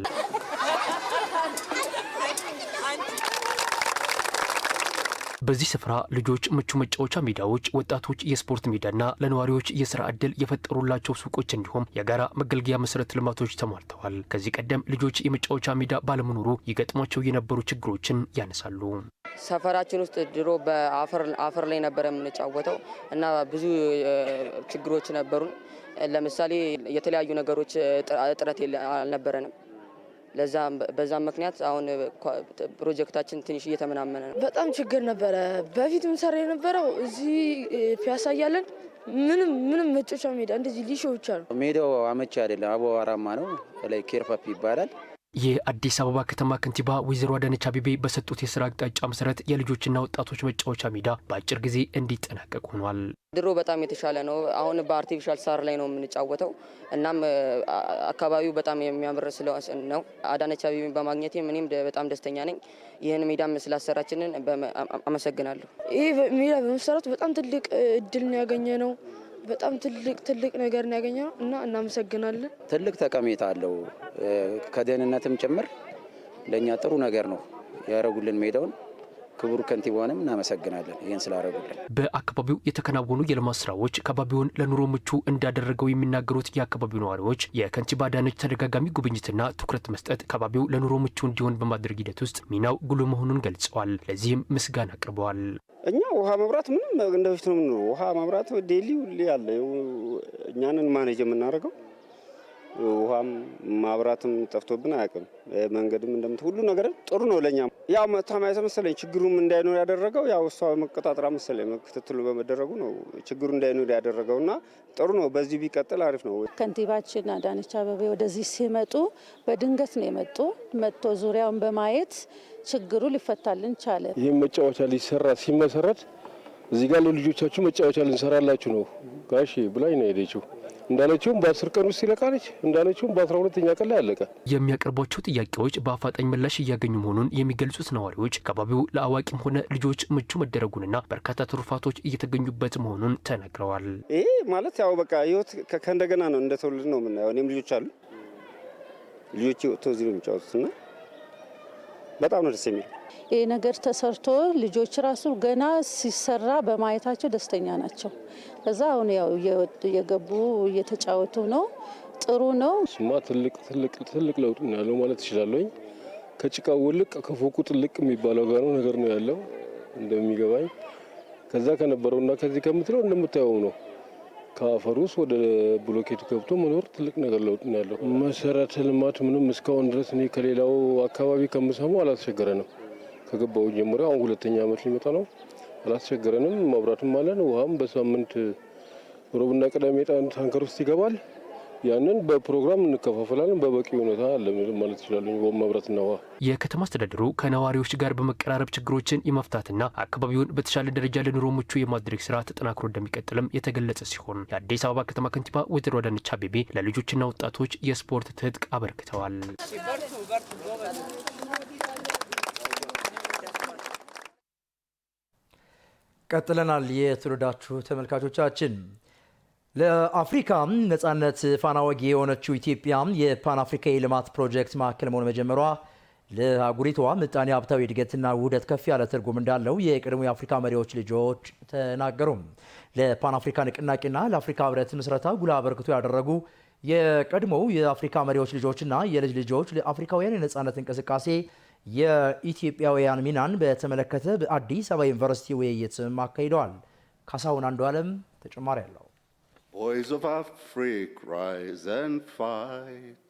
በዚህ ስፍራ ልጆች ምቹ መጫወቻ ሜዳዎች፣ ወጣቶች የስፖርት ሜዳና ለነዋሪዎች የስራ ዕድል የፈጠሩላቸው ሱቆች እንዲሁም የጋራ መገልገያ መሰረተ ልማቶች ተሟልተዋል። ከዚህ ቀደም ልጆች የመጫወቻ ሜዳ ባለመኖሩ ይገጥሟቸው የነበሩ ችግሮችን ያነሳሉ። ሰፈራችን ውስጥ ድሮ በአፈር ላይ ነበረ የምንጫወተው እና ብዙ ችግሮች ነበሩን። ለምሳሌ የተለያዩ ነገሮች እጥረት አልነበረንም። በዛም ምክንያት አሁን ፕሮጀክታችን ትንሽ እየተመናመነ ነው። በጣም ችግር ነበረ። በፊት ምንሰራ የነበረው እዚህ ፒያሳ እያለን ምንም መጫወቻ ሜዳ እንደዚህ ሊሾ ብቻ ነው። ሜዳው አመቺ አይደለም፣ አቧራማ ነው። ላይ ኬርፓፕ ይባላል። የአዲስ አበባ ከተማ ከንቲባ ወይዘሮ አዳነች አቤቤ በሰጡት የስራ አቅጣጫ መሰረት የልጆችና ወጣቶች መጫወቻ ሜዳ በአጭር ጊዜ እንዲጠናቀቅ ሆኗል። ድሮ በጣም የተሻለ ነው። አሁን በአርቲፊሻል ሳር ላይ ነው የምንጫወተው። እናም አካባቢው በጣም የሚያምር ስለሆነ ነው። አዳነች አቤቤ በማግኘቴ እኔም በጣም ደስተኛ ነኝ። ይህን ሜዳም ስላሰራችንን አመሰግናለሁ። ይህ ሜዳ በመሰራቱ በጣም ትልቅ እድል ያገኘ ነው። በጣም ትልቅ ነገር ነው ያገኘነው እና እናመሰግናለን። ትልቅ ጠቀሜታ አለው። ከደህንነትም ጭምር ለኛ ጥሩ ነገር ነው ያረጉልን ሜዳውን። ክቡር ከንቲባውንም እናመሰግናለን ይህን ስላረጉልን። በአካባቢው የተከናወኑ የልማት ስራዎች አካባቢውን ለኑሮ ምቹ እንዳደረገው የሚናገሩት የአካባቢው ነዋሪዎች የከንቲባ አዳነች ተደጋጋሚ ጉብኝትና ትኩረት መስጠት አካባቢው ለኑሮ ምቹ እንዲሆን በማድረግ ሂደት ውስጥ ሚናው ጉልህ መሆኑን ገልጸዋል። ለዚህም ምስጋና አቅርበዋል። እኛ ውሃ መብራት ምንም እንደፊት ነው የምንኖረው። ውሃ መብራት ዴሊ ሁሌ አለ። እኛንን ማኔጅ የምናደርገው ውሃም ማብራትም ጠፍቶብን አያውቅም። መንገድም እንደምት ሁሉ ነገር ጥሩ ነው ለኛ። ያው መታማያ መሰለኝ ችግሩም እንዳይኖር ያደረገው ያው እሷ መቆጣጠራ መሰለኝ ክትትሉ በመደረጉ ነው ችግሩ እንዳይኖር ያደረገውና ጥሩ ነው። በዚህ ቢቀጥል አሪፍ ነው። ከንቲባችን አዳነች አቤቤ ወደዚህ ሲመጡ በድንገት ነው የመጡ። መጥቶ ዙሪያውን በማየት ችግሩ ሊፈታልን ቻለ። ይህ መጫወቻ ሊሰራ ሲመሰረት እዚህ ጋር ለልጆቻችሁ መጫወቻ ልንሰራላችሁ ነው ጋሺ ብላኝ ነው ሄደችው። እንዳለችውም በ10 ቀን ውስጥ ይለቃለች። እንዳለችውም በ12ኛ ቀን ላይ አለቀ። የሚያቀርቧቸው ጥያቄዎች በአፋጣኝ ምላሽ እያገኙ መሆኑን የሚገልጹት ነዋሪዎች አካባቢው ለአዋቂም ሆነ ልጆች ምቹ መደረጉንና በርካታ ትሩፋቶች እየተገኙበት መሆኑን ተናግረዋል። ይሄ ማለት ያው በቃ ህይወት ከእንደገና ነው እንደተወለድ ነው የምናየው። እኔም ልጆች አሉ። ልጆች ወጥተው እዚህ ነው የሚጫወቱትና በጣም ነው ደስ የሚለው። ይህ ነገር ተሰርቶ ልጆች ራሱ ገና ሲሰራ በማየታቸው ደስተኛ ናቸው። ከዛ አሁን ያው እየገቡ እየተጫወቱ ነው። ጥሩ ነው። ስማ ትልቅ ለውጥ ነው ያለው ማለት እችላለሁ። ከጭቃው ውልቅ ከፎቁ ጥልቅ የሚባለው ጋር ነው ነገር ነው ያለው እንደሚገባኝ። ከዛ ከነበረውና ከዚህ ከምትለው እንደምታየው ነው። ከአፈር ውስጥ ወደ ብሎኬት ገብቶ መኖር ትልቅ ነገር ለውጥ ነው ያለው። መሰረተ ልማት ምንም እስካሁን ድረስ እኔ ከሌላው አካባቢ ከምሰማው አላስቸገረንም። ከገባው ጀምሮ አሁን 2ኛ ዓመት ሊመጣ ነው። አላስቸገረንም። መብራትም አለን። ውሃም በሳምንት ሮብና ቅዳሜ ታንከር ውስጥ ይገባል። ያንን በፕሮግራም እንከፋፈላለን። በበቂ ሁኔታ አለ ማለት ይችላል መብራትና ውሃ። የከተማ አስተዳደሩ ከነዋሪዎች ጋር በመቀራረብ ችግሮችን የመፍታትና አካባቢውን በተሻለ ደረጃ ለኑሮ ምቹ የማድረግ ስራ ተጠናክሮ እንደሚቀጥልም የተገለጸ ሲሆን የአዲስ አበባ ከተማ ከንቲባ ወይዘሮ አዳነች አቤቤ ለልጆችና ወጣቶች የስፖርት ትጥቅ አበርክተዋል። ቀጥለናል። የተወደዳችሁ ተመልካቾቻችን ለአፍሪካ ነጻነት ፋና ወጊ የሆነችው ኢትዮጵያ የፓን አፍሪካ የልማት ፕሮጀክት ማዕከል መሆን መጀመሯ ለአህጉሪቷ ምጣኔ ሀብታዊ እድገትና ውህደት ከፍ ያለ ትርጉም እንዳለው የቀድሞ የአፍሪካ መሪዎች ልጆች ተናገሩ። ለፓን አፍሪካ ንቅናቄና ለአፍሪካ ህብረት ምስረታ ጉልህ አበርክቶ ያደረጉ የቀድሞው የአፍሪካ መሪዎች ልጆችና የልጅ ልጆች ለአፍሪካውያን የነጻነት እንቅስቃሴ የኢትዮጵያውያን ሚናን በተመለከተ በአዲስ አበባ ዩኒቨርሲቲ ውይይትም አካሂደዋል። ካሳሁን አንዱ ዓለም ተጨማሪ ያለው Boys of Africa rise and fight.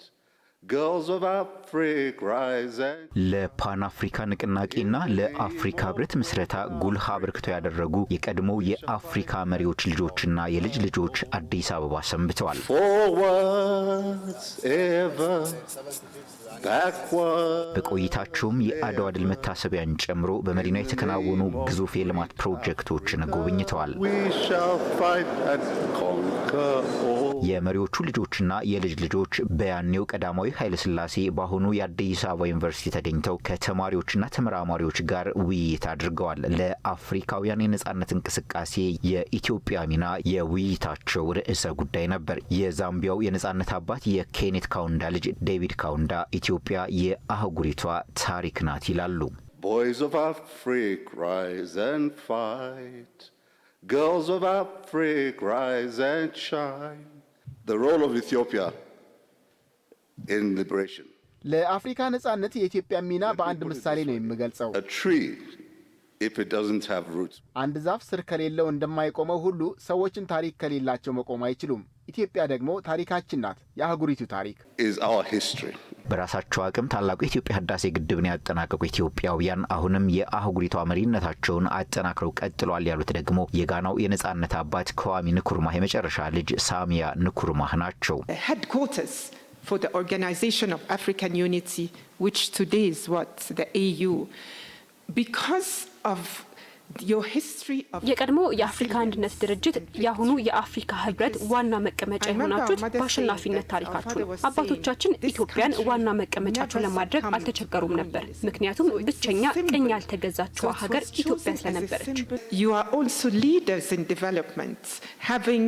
Girls of Africa rise and ለፓን አፍሪካ ንቅናቄና ለአፍሪካ ህብረት ምስረታ ጉልህ አበርክቶ ያደረጉ የቀድሞው የአፍሪካ መሪዎች ልጆችና የልጅ ልጆች አዲስ አበባ ሰንብተዋል። በቆይታቸውም የአድዋ ድል መታሰቢያን ጨምሮ በመዲናው የተከናወኑ ግዙፍ የልማት ፕሮጀክቶችን ጎብኝተዋል። የመሪዎቹ ልጆችና የልጅ ልጆች በያኔው ቀዳማዊ ኃይለ ሥላሴ በአሁኑ የአዲስ አበባ ዩኒቨርሲቲ ተገኝተው ከተማሪዎችና ተመራማሪዎች ጋር ውይይት አድርገዋል። ለአፍሪካውያን የነጻነት እንቅስቃሴ የኢትዮጵያ ሚና የውይይታቸው ርዕሰ ጉዳይ ነበር። የዛምቢያው የነጻነት አባት የኬኔት ካውንዳ ልጅ ዴቪድ ካውንዳ ኢትዮጵያ የአህጉሪቷ ታሪክ ናት ይላሉ። Boys of Africa rise and fight. Girls of Africa rise and shine. The role of Ethiopia in liberation. ለአፍሪካ ነጻነት የኢትዮጵያ ሚና በአንድ ምሳሌ ነው የሚገልጸው። A tree if it doesn't have roots. አንድ ዛፍ ስር ከሌለው እንደማይቆመው ሁሉ ሰዎችን ታሪክ ከሌላቸው መቆም አይችሉም። ኢትዮጵያ ደግሞ ታሪካችን ናት። የአህጉሪቱ ታሪክ is our history. በራሳቸው አቅም ታላቁ የኢትዮጵያ ህዳሴ ግድብን ያጠናቀቁ ኢትዮጵያውያን አሁንም የአህጉሪቷ መሪነታቸውን አጠናክረው ቀጥሏል ያሉት ደግሞ የጋናው የነጻነት አባት ከዋሚ ንኩርማህ የመጨረሻ ልጅ ሳሚያ ንኩርማህ ናቸው። Headquarters for the Organization of African Unity, which today is what the AU, because of የቀድሞ የአፍሪካ አንድነት ድርጅት የአሁኑ የአፍሪካ ህብረት ዋና መቀመጫ የሆናችሁት በአሸናፊነት ታሪካችሁ ነው። አባቶቻችን ኢትዮጵያን ዋና መቀመጫቸው ለማድረግ አልተቸገሩም ነበር፣ ምክንያቱም ብቸኛ ቅኝ ያልተገዛችው ሀገር ኢትዮጵያ ስለነበረች። You are also leaders in development, having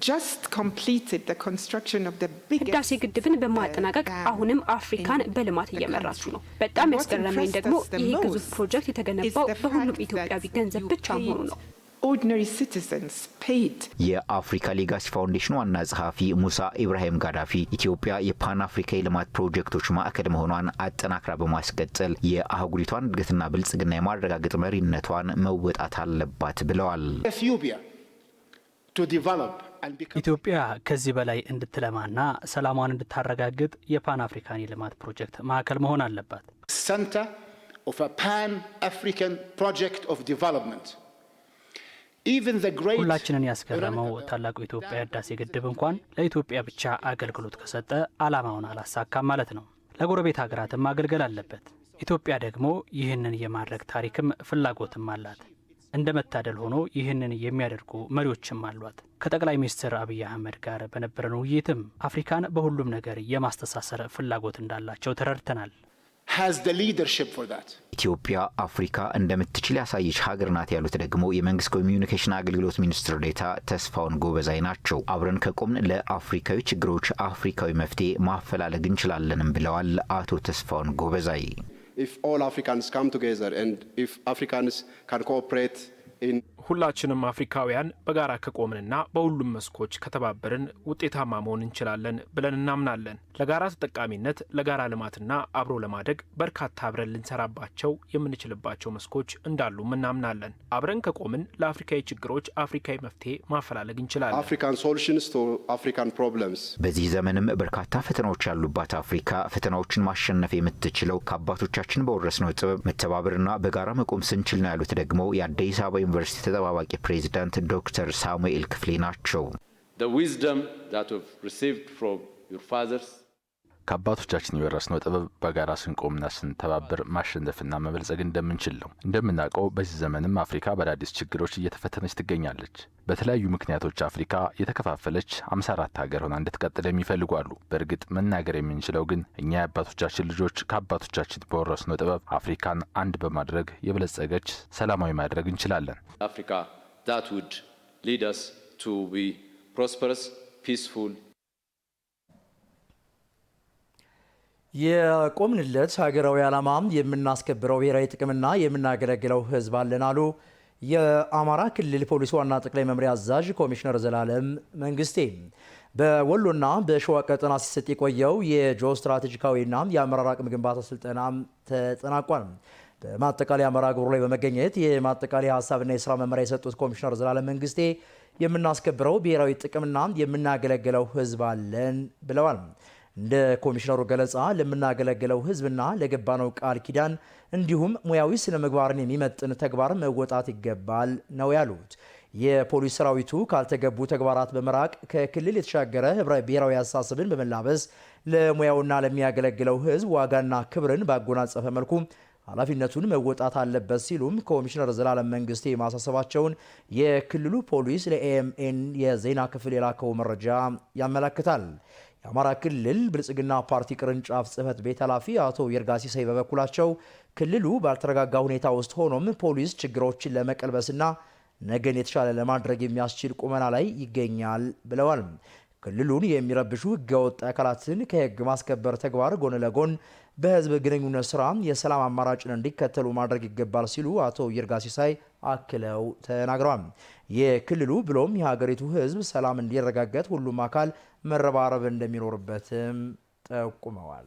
just completed the construction of the biggest ህዳሴ ግድብን በማጠናቀቅ አሁንም አፍሪካን በልማት እየመራችሁ ነው። በጣም ያስገረመኝ ደግሞ ይሄ ግዙፍ ፕሮጀክት የተገነባው በሁሉም ኢትዮጵያዊ ገንዘብ ብቻ መሆኑ ነው። ordinary citizens paid. የአፍሪካ ሌጋሲ ፋውንዴሽን ዋና ጸሐፊ ሙሳ ኢብራሂም ጋዳፊ ኢትዮጵያ የፓን አፍሪካ የልማት ፕሮጀክቶች ማዕከል መሆኗን አጠናክራ በማስቀጠል የአህጉሪቷን እድገትና ብልጽግና የማረጋገጥ መሪነቷን መወጣት አለባት ብለዋል። ኢትዮጵያ ከዚህ በላይ እንድትለማና ሰላሟን እንድታረጋግጥ የፓን አፍሪካን የልማት ፕሮጀክት ማዕከል መሆን አለባት። Center of a pan-African project of development. ሁላችንን ያስገረመው ታላቁ የኢትዮጵያ ህዳሴ ግድብ እንኳን ለኢትዮጵያ ብቻ አገልግሎት ከሰጠ ዓላማውን አላሳካም ማለት ነው። ለጎረቤት ሀገራትም ማገልገል አለበት። ኢትዮጵያ ደግሞ ይህንን የማድረግ ታሪክም ፍላጎትም አላት። እንደ መታደል ሆኖ ይህንን የሚያደርጉ መሪዎችም አሏት። ከጠቅላይ ሚኒስትር አብይ አህመድ ጋር በነበረን ውይይትም አፍሪካን በሁሉም ነገር የማስተሳሰር ፍላጎት እንዳላቸው ተረድተናል። has the leadership for that. ኢትዮጵያ አፍሪካ እንደምትችል ያሳየች ሀገር ናት ያሉት ደግሞ የመንግስት ኮሚዩኒኬሽን አገልግሎት ሚኒስትር ዴኤታ ተስፋውን ጎበዛይ ናቸው። አብረን ከቆምን ለአፍሪካዊ ችግሮች አፍሪካዊ መፍትሄ ማፈላለግ እንችላለንም ብለዋል አቶ ተስፋውን ጎበዛይ። If all Africans come together and if Africans can cooperate in ሁላችንም አፍሪካውያን በጋራ ከቆምንና በሁሉም መስኮች ከተባበርን ውጤታማ መሆን እንችላለን ብለን እናምናለን። ለጋራ ተጠቃሚነት፣ ለጋራ ልማትና አብሮ ለማደግ በርካታ አብረን ልንሰራባቸው የምንችልባቸው መስኮች እንዳሉ እናምናለን። አብረን ከቆምን ለአፍሪካዊ ችግሮች አፍሪካዊ መፍትሄ ማፈላለግ እንችላለን። African solutions to African problems. በዚህ ዘመንም በርካታ ፈተናዎች ያሉባት አፍሪካ ፈተናዎችን ማሸነፍ የምትችለው ከአባቶቻችን በወረስነው ጥበብ መተባበርና በጋራ መቆም ስንችል ነው ያሉት ደግሞ የአዲስ አበባ ዩኒቨርሲቲ ተጠባባቂ ፕሬዝዳንት ዶክተር ሳሙኤል ክፍሌ ናቸው። The wisdom that we've received from your fathers ከአባቶቻችን የወረስነው ጥበብ በጋራ ስንቆምና ስንተባበር ማሸነፍና መበልጸግ እንደምንችል ነው። እንደምናውቀው በዚህ ዘመንም አፍሪካ በአዳዲስ ችግሮች እየተፈተነች ትገኛለች። በተለያዩ ምክንያቶች አፍሪካ የተከፋፈለች 54 ሀገር ሆና እንድትቀጥል የሚፈልጉ አሉ። በእርግጥ መናገር የምንችለው ግን እኛ የአባቶቻችን ልጆች ከአባቶቻችን በወረስነው ጥበብ አፍሪካን አንድ በማድረግ የበለጸገች ሰላማዊ ማድረግ እንችላለን። አፍሪካ that would lead us to be prosperous, peaceful. የቆምንለት ሀገራዊ ዓላማ የምናስከብረው ብሔራዊ ጥቅምና የምናገለግለው ሕዝብ አለን አሉ የአማራ ክልል ፖሊስ ዋና ጠቅላይ መምሪያ አዛዥ ኮሚሽነር ዘላለም መንግስቴ። በወሎና በሸዋ ቀጠና ሲሰጥ የቆየው የጂኦ ስትራቴጂካዊና የአመራር አቅም ግንባታ ስልጠና ተጠናቋል። በማጠቃለያ መርሃ ግብሩ ላይ በመገኘት የማጠቃለያ ሀሳብና የስራ መመሪያ የሰጡት ኮሚሽነር ዘላለም መንግስቴ የምናስከብረው ብሔራዊ ጥቅምና የምናገለግለው ሕዝብ አለን ብለዋል። እንደ ኮሚሽነሩ ገለጻ ለምናገለግለው ህዝብና ለገባነው ቃል ኪዳን እንዲሁም ሙያዊ ስነ ምግባርን የሚመጥን ተግባር መወጣት ይገባል ነው ያሉት። የፖሊስ ሰራዊቱ ካልተገቡ ተግባራት በመራቅ ከክልል የተሻገረ ህብረ ብሔራዊ አስተሳሰብን በመላበስ ለሙያውና ለሚያገለግለው ህዝብ ዋጋና ክብርን ባጎናጸፈ መልኩ ኃላፊነቱን መወጣት አለበት ሲሉም ኮሚሽነር ዘላለም መንግስቴ ማሳሰባቸውን የክልሉ ፖሊስ ለኤኤምኤን የዜና ክፍል የላከው መረጃ ያመለክታል። የአማራ ክልል ብልጽግና ፓርቲ ቅርንጫፍ ጽህፈት ቤት ኃላፊ አቶ ይርጋ ሲሳይ በበኩላቸው ክልሉ ባልተረጋጋ ሁኔታ ውስጥ ሆኖም ፖሊስ ችግሮችን ለመቀልበስና ነገን የተሻለ ለማድረግ የሚያስችል ቁመና ላይ ይገኛል ብለዋል። ክልሉን የሚረብሹ ህገወጥ አካላትን ከህግ ማስከበር ተግባር ጎን ለጎን በህዝብ ግንኙነት ስራ የሰላም አማራጭን እንዲከተሉ ማድረግ ይገባል ሲሉ አቶ ይርጋ ሲሳይ አክለው ተናግረዋል። የክልሉ ብሎም የሀገሪቱ ህዝብ ሰላም እንዲረጋገጥ ሁሉም አካል መረባረብ እንደሚኖርበትም ጠቁመዋል።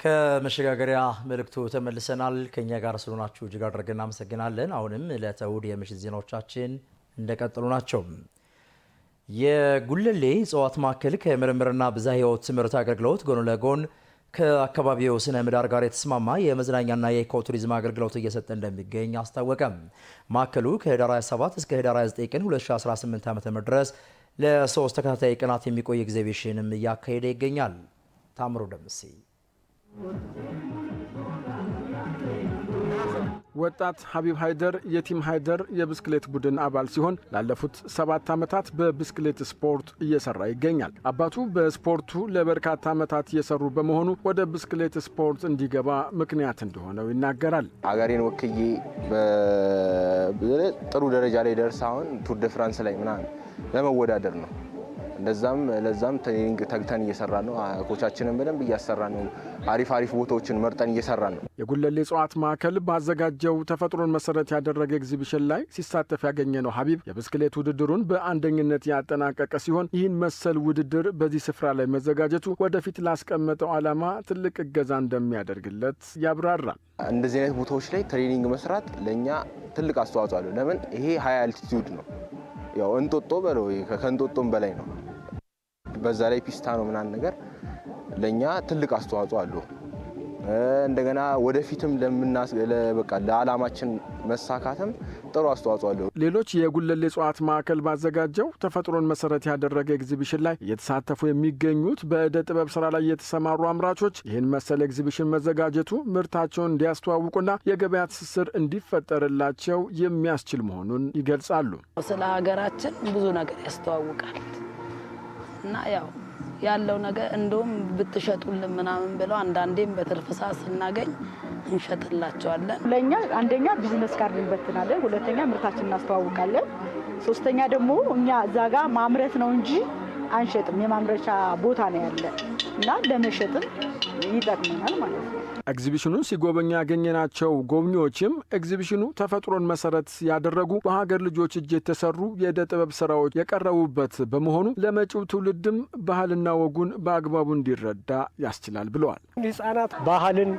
ከመሸጋገሪያ መልእክቱ ተመልሰናል። ከኛ ጋር ስለሆናችሁ እጅግ አድርገን እናመሰግናለን። አሁንም ለተውድ የምሽት ዜናዎቻችን እንደቀጠሉ ናቸው። የጉለሌ እጽዋት ማዕከል ከምርምርና ብዝሃ ሕይወት ትምህርት አገልግሎት ጎን ለጎን ከአካባቢው ስነ ምህዳር ጋር የተስማማ የመዝናኛና የኢኮ ቱሪዝም አገልግሎት እየሰጠ እንደሚገኝ አስታወቀ። ማዕከሉ ከህዳር 27 እስከ ህዳር 29 ቀን 2018 ዓ.ም ድረስ ለ3 ተከታታይ ቀናት የሚቆይ ኤግዚቢሽንም እያካሄደ ይገኛል። ታምሩ ደምሴ ወጣት ሀቢብ ሃይደር የቲም ሃይደር የብስክሌት ቡድን አባል ሲሆን ላለፉት 7 ዓመታት በብስክሌት ስፖርት እየሰራ ይገኛል። አባቱ በስፖርቱ ለበርካታ ዓመታት እየሰሩ በመሆኑ ወደ ብስክሌት ስፖርት እንዲገባ ምክንያት እንደሆነው ይናገራል። አገሬን ወክዬ ጥሩ ደረጃ ላይ ደርስ አሁን ቱር ደ ፍራንስ ላይ ምናምን ለመወዳደር ነው። ለዛም ትሬኒንግ ተግተን እየሰራን ነው። ኮቻችንን በደንብ እያሰራን ነው። አሪፍ ቦታዎችን መርጠን እየሰራን ነው። የጉለሌ እጽዋት ማዕከል ባዘጋጀው ተፈጥሮን መሰረት ያደረገ ኤግዚቢሽን ላይ ሲሳተፍ ያገኘ ነው ሀቢብ የብስክሌት ውድድሩን በአንደኝነት ያጠናቀቀ ሲሆን ይህን መሰል ውድድር በዚህ ስፍራ ላይ መዘጋጀቱ ወደፊት ላስቀመጠው ዓላማ ትልቅ እገዛ እንደሚያደርግለት ያብራራል። እንደዚህ አይነት ቦታዎች ላይ ትሬኒንግ መስራት ለእኛ ትልቅ አስተዋጽኦ አለው። ለምን ይሄ ሃይ አልቲቲዩድ ነው። ያው እንጦጦ በለው ከእንጦጦም በላይ ነው። በዛ ላይ ፒስታ ነው ምናምን ነገር ለኛ ትልቅ አስተዋጽኦ አለው። እንደገና ወደፊትም ለዓላማችን መሳካትም ጥሩ አስተዋጽኦ አለው። ሌሎች የጉለሌ እጽዋት ማዕከል ባዘጋጀው ተፈጥሮን መሰረት ያደረገ ኤግዚቢሽን ላይ እየተሳተፉ የሚገኙት በእደ ጥበብ ስራ ላይ የተሰማሩ አምራቾች ይህን መሰል ኤግዚቢሽን መዘጋጀቱ ምርታቸውን እንዲያስተዋውቁና የገበያ ትስስር እንዲፈጠርላቸው የሚያስችል መሆኑን ይገልጻሉ። ስለ ሀገራችን ብዙ ነገር ያስተዋውቃል እና ያለው ነገር እንደውም ብትሸጡልን ምናምን ብለው አንዳንዴም በትርፍ ሰዓት ስናገኝ እንሸጥላቸዋለን። ለኛ አንደኛ ቢዝነስ ካርድ እንበትናለን፣ ሁለተኛ ምርታችን እናስተዋውቃለን፣ ሶስተኛ ደግሞ እኛ እዛ ጋር ማምረት ነው እንጂ አንሸጥም። የማምረቻ ቦታ ነው ያለ እና ለመሸጥም ይጠቅመናል ማለት ነው። ኤግዚቢሽኑን ሲጎበኙ ያገኘናቸው ጎብኚዎችም ኤግዚቢሽኑ ተፈጥሮን መሰረት ያደረጉ በሀገር ልጆች እጅ የተሰሩ የእደ ጥበብ ስራዎች የቀረቡበት በመሆኑ ለመጪው ትውልድም ባህልና ወጉን በአግባቡ እንዲረዳ ያስችላል ብለዋል። ህጻናት ባህልን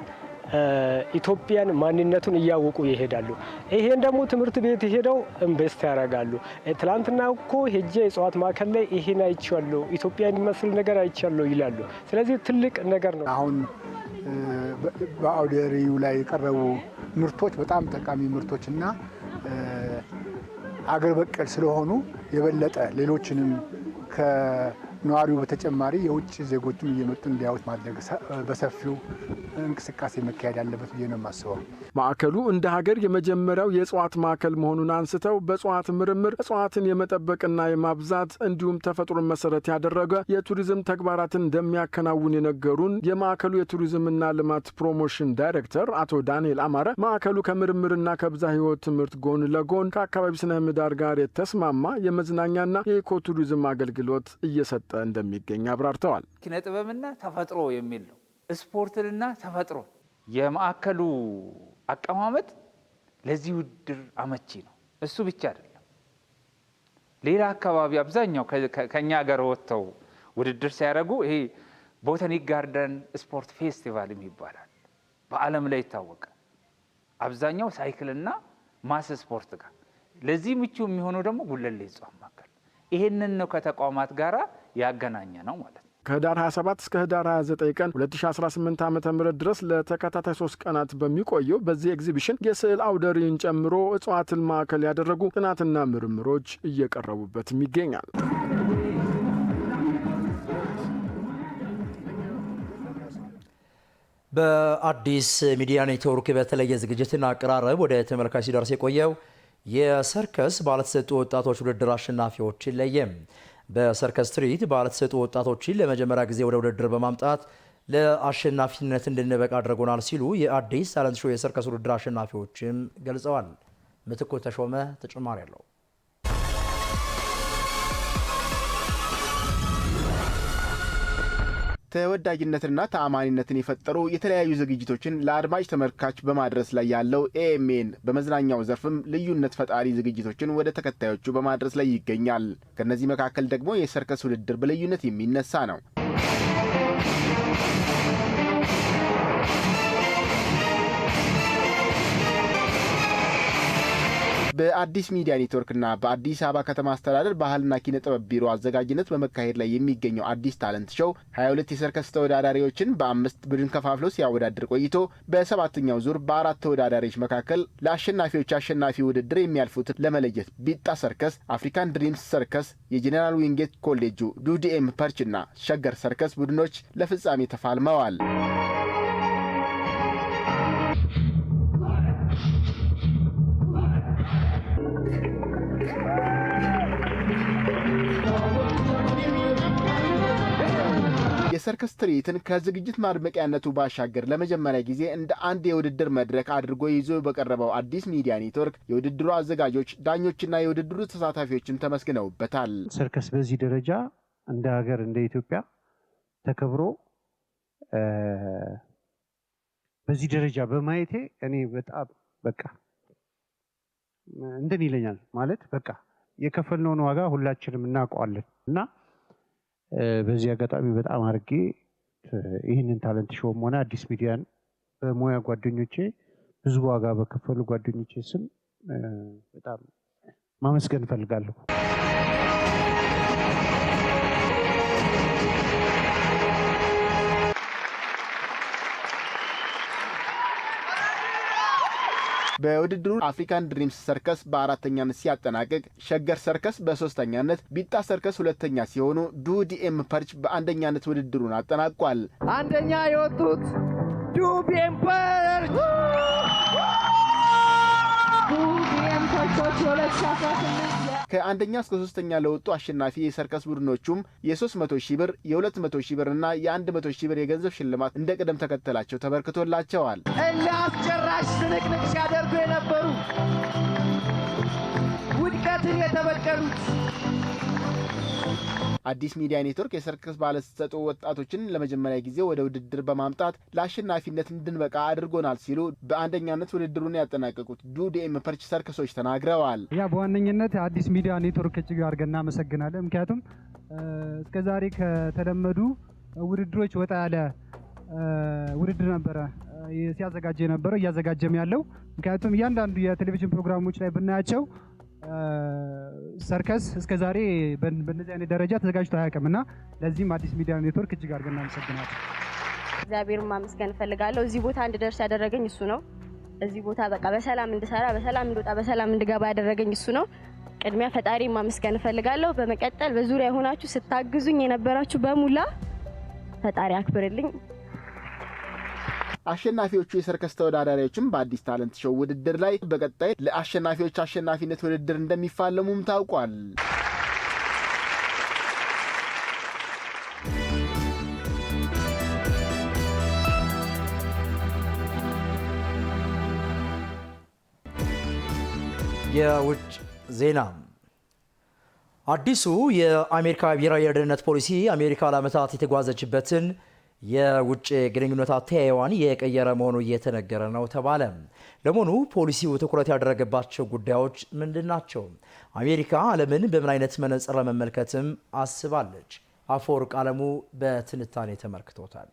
ኢትዮጵያን ማንነቱን እያወቁ ይሄዳሉ። ይሄን ደግሞ ትምህርት ቤት ሄደው ኢንቨስት ያደርጋሉ። ትላንትና እኮ ሄጄ እጽዋት ማዕከል ላይ ይሄን አይቻለሁ፣ ኢትዮጵያን የሚመስል ነገር አይቻለሁ ይላሉ። ስለዚህ ትልቅ ነገር ነው። አሁን በአውደ ርዕዩ ላይ የቀረቡ ምርቶች በጣም ጠቃሚ ምርቶችና አገር በቀል ስለሆኑ የበለጠ ሌሎችንም ከነዋሪው በተጨማሪ የውጭ ዜጎችም እየመጡ እንዲያዩት ማድረግ በሰፊው እንቅስቃሴ መካሄድ ያለበት ብዬ ነው የማስበው። ማዕከሉ እንደ ሀገር የመጀመሪያው የእጽዋት ማዕከል መሆኑን አንስተው በእጽዋት ምርምር እጽዋትን የመጠበቅና የማብዛት እንዲሁም ተፈጥሮን መሰረት ያደረገ የቱሪዝም ተግባራትን እንደሚያከናውን የነገሩን የማዕከሉ የቱሪዝምና ልማት ፕሮሞሽን ዳይሬክተር አቶ ዳንኤል አማረ ማዕከሉ ከምርምርና ከብዝሃ ሕይወት ትምህርት ጎን ለጎን ከአካባቢ ስነ ምህዳር ጋር የተስማማ የመዝናኛና የኢኮ ቱሪዝም አገልግሎት እየሰጠ እንደሚገኝ አብራርተዋል። ኪነ ጥበብና ተፈጥሮ የሚል ነው። ስፖርትና ተፈጥሮ የማዕከሉ አቀማመጥ ለዚህ ውድድር አመቺ ነው። እሱ ብቻ አይደለም። ሌላ አካባቢ አብዛኛው ከኛ ሀገር ወጥተው ውድድር ሲያደርጉ ይሄ ቦታኒክ ጋርደን ስፖርት ፌስቲቫል ይባላል። በዓለም ላይ ይታወቃል። አብዛኛው ሳይክልና ማስ ስፖርት ጋር ለዚህ ምቹ የሚሆነው ደግሞ ጉለሌ እጽዋት ማዕከል ይሄንን ነው ከተቋማት ጋራ ያገናኘ ነው ማለት ነው። ከህዳር 27 እስከ ህዳር 29 ቀን 2018 ዓ.ም ድረስ ለተከታታይ 3 ቀናት በሚቆየው በዚህ ኤግዚቢሽን የስዕል አውደ ርዕይን ጨምሮ እጽዋትን ማዕከል ያደረጉ ጥናትና ምርምሮች እየቀረቡበትም ይገኛል። በአዲስ ሚዲያ ኔትወርክ በተለየ ዝግጅትና አቀራረብ ወደ ተመልካች ሲደርስ የቆየው የሰርከስ ባለተሰጡ ወጣቶች ውድድር አሸናፊዎችን ለየም። በሰርከስ ትርኢት ባለተሰጡ ወጣቶችን ለመጀመሪያ ጊዜ ወደ ውድድር በማምጣት ለአሸናፊነት እንድንበቃ አድርጎናል ሲሉ የአዲስ ታለንት ሾው የሰርከስ ውድድር አሸናፊዎችም ገልጸዋል። ምትኩ ተሾመ ተጨማሪ አለው። ተወዳጅነትና ተአማኒነትን የፈጠሩ የተለያዩ ዝግጅቶችን ለአድማጭ ተመልካች በማድረስ ላይ ያለው ኤኤምኤን በመዝናኛው ዘርፍም ልዩነት ፈጣሪ ዝግጅቶችን ወደ ተከታዮቹ በማድረስ ላይ ይገኛል። ከነዚህ መካከል ደግሞ የሰርከስ ውድድር በልዩነት የሚነሳ ነው። በአዲስ ሚዲያ ኔትወርክና በአዲስ አበባ ከተማ አስተዳደር ባህልና ኪነ ጥበብ ቢሮ አዘጋጅነት በመካሄድ ላይ የሚገኘው አዲስ ታለንት ሾው 22 የሰርከስ ተወዳዳሪዎችን በ5 ቡድን ከፋፍሎ ሲያወዳድር ቆይቶ በሰባተኛው ዙር በ4 ተወዳዳሪዎች መካከል ለአሸናፊዎች አሸናፊ ውድድር የሚያልፉትን ለመለየት ቢጣ ሰርከስ፣ አፍሪካን ድሪምስ ሰርከስ፣ የጄኔራል ዊንጌት ኮሌጁ ዱዲኤም ፐርችና ሸገር ሰርከስ ቡድኖች ለፍጻሜ ተፋልመዋል። የሰርከስ ትርኢትን ከዝግጅት ማድመቂያነቱ ባሻገር ለመጀመሪያ ጊዜ እንደ አንድ የውድድር መድረክ አድርጎ ይዞ በቀረበው አዲስ ሚዲያ ኔትወርክ የውድድሩ አዘጋጆች፣ ዳኞችና የውድድሩ ተሳታፊዎችም ተመስግነውበታል። ሰርከስ በዚህ ደረጃ እንደ ሀገር እንደ ኢትዮጵያ ተከብሮ በዚህ ደረጃ በማየቴ እኔ በጣም በቃ እንደን ይለኛል ማለት በቃ የከፈልነውን ዋጋ ሁላችንም እናውቀዋለን እና በዚህ አጋጣሚ በጣም አድርጌ ይህንን ታለንት ሾውም ሆነ አዲስ ሚዲያን በሙያ ጓደኞቼ ብዙ ዋጋ በከፈሉ ጓደኞቼ ስም በጣም ማመስገን እፈልጋለሁ። በውድድሩ አፍሪካን ድሪምስ ሰርከስ በአራተኛነት ሲያጠናቅቅ ሸገር ሰርከስ በሶስተኛነት፣ ቢጣ ሰርከስ ሁለተኛ ሲሆኑ ዱዲኤም ፐርች በአንደኛነት ውድድሩን አጠናቋል። አንደኛ የወጡት ዱዲኤም ፐርች ከአንደኛ እስከ ሶስተኛ ለወጡ አሸናፊ የሰርከስ ቡድኖቹም የ300,000 ብር፣ የ200,000 ብር እና የ100,000 ብር የገንዘብ ሽልማት እንደ ቅደም ተከተላቸው ተበርክቶላቸዋል። ለአስጨራሽ ትንቅንቅ ሲያደርጉ የነበሩ ውድቀትን የተበቀሉት አዲስ ሚዲያ ኔትወርክ የሰርከስ ባለተሰጥኦ ወጣቶችን ለመጀመሪያ ጊዜ ወደ ውድድር በማምጣት ለአሸናፊነት እንድንበቃ አድርጎናል ሲሉ በአንደኛነት ውድድሩን ያጠናቀቁት ዱዲኤም ፐርች ሰርከሶች ተናግረዋል። በዋነኝነት አዲስ ሚዲያ ኔትወርክ እጅግ አድርገን እናመሰግናለን። ምክንያቱም እስከዛሬ ከተለመዱ ውድድሮች ወጣ ያለ ውድድር ነበረ ሲያዘጋጀ የነበረው እያዘጋጀም ያለው። ምክንያቱም እያንዳንዱ የቴሌቪዥን ፕሮግራሞች ላይ ብናያቸው ሰርከስ እስከዛሬ በእነዚህ አይነት ደረጃ ተዘጋጅቶ አያውቅምና ለዚህም አዲስ ሚዲያ ኔትወርክ እጅግ አድርገን እናመሰግናለን። እግዚአብሔርን ማመስገን እፈልጋለሁ። እዚህ ቦታ እንድደርስ ያደረገኝ እሱ ነው። እዚህ ቦታ በቃ በሰላም እንድሰራ፣ በሰላም እንድወጣ፣ በሰላም እንድገባ ያደረገኝ እሱ ነው። ቅድሚያ ፈጣሪ ማመስገን እፈልጋለሁ። በመቀጠል በዙሪያ ሆናችሁ ስታግዙኝ የነበራችሁ በሙላ ፈጣሪ አክብርልኝ። አሸናፊዎቹ የሰርከስ ተወዳዳሪዎችም በአዲስ ታለንት ሾው ውድድር ላይ በቀጣይ ለአሸናፊዎች አሸናፊነት ውድድር እንደሚፋለሙም ታውቋል። የውጭ ዜና። አዲሱ የአሜሪካ ብሔራዊ የደህንነት ፖሊሲ አሜሪካ ለዓመታት የተጓዘችበትን የውጭ ግንኙነት አተያይዋን የቀየረ መሆኑ እየተነገረ ነው ተባለ። ለመሆኑ ፖሊሲው ትኩረት ያደረገባቸው ጉዳዮች ምንድናቸው? አሜሪካ ዓለምን በምን አይነት መነጽር ለመመልከትም አስባለች? አፈወርቅ አለሙ በትንታኔ ተመልክቶታል።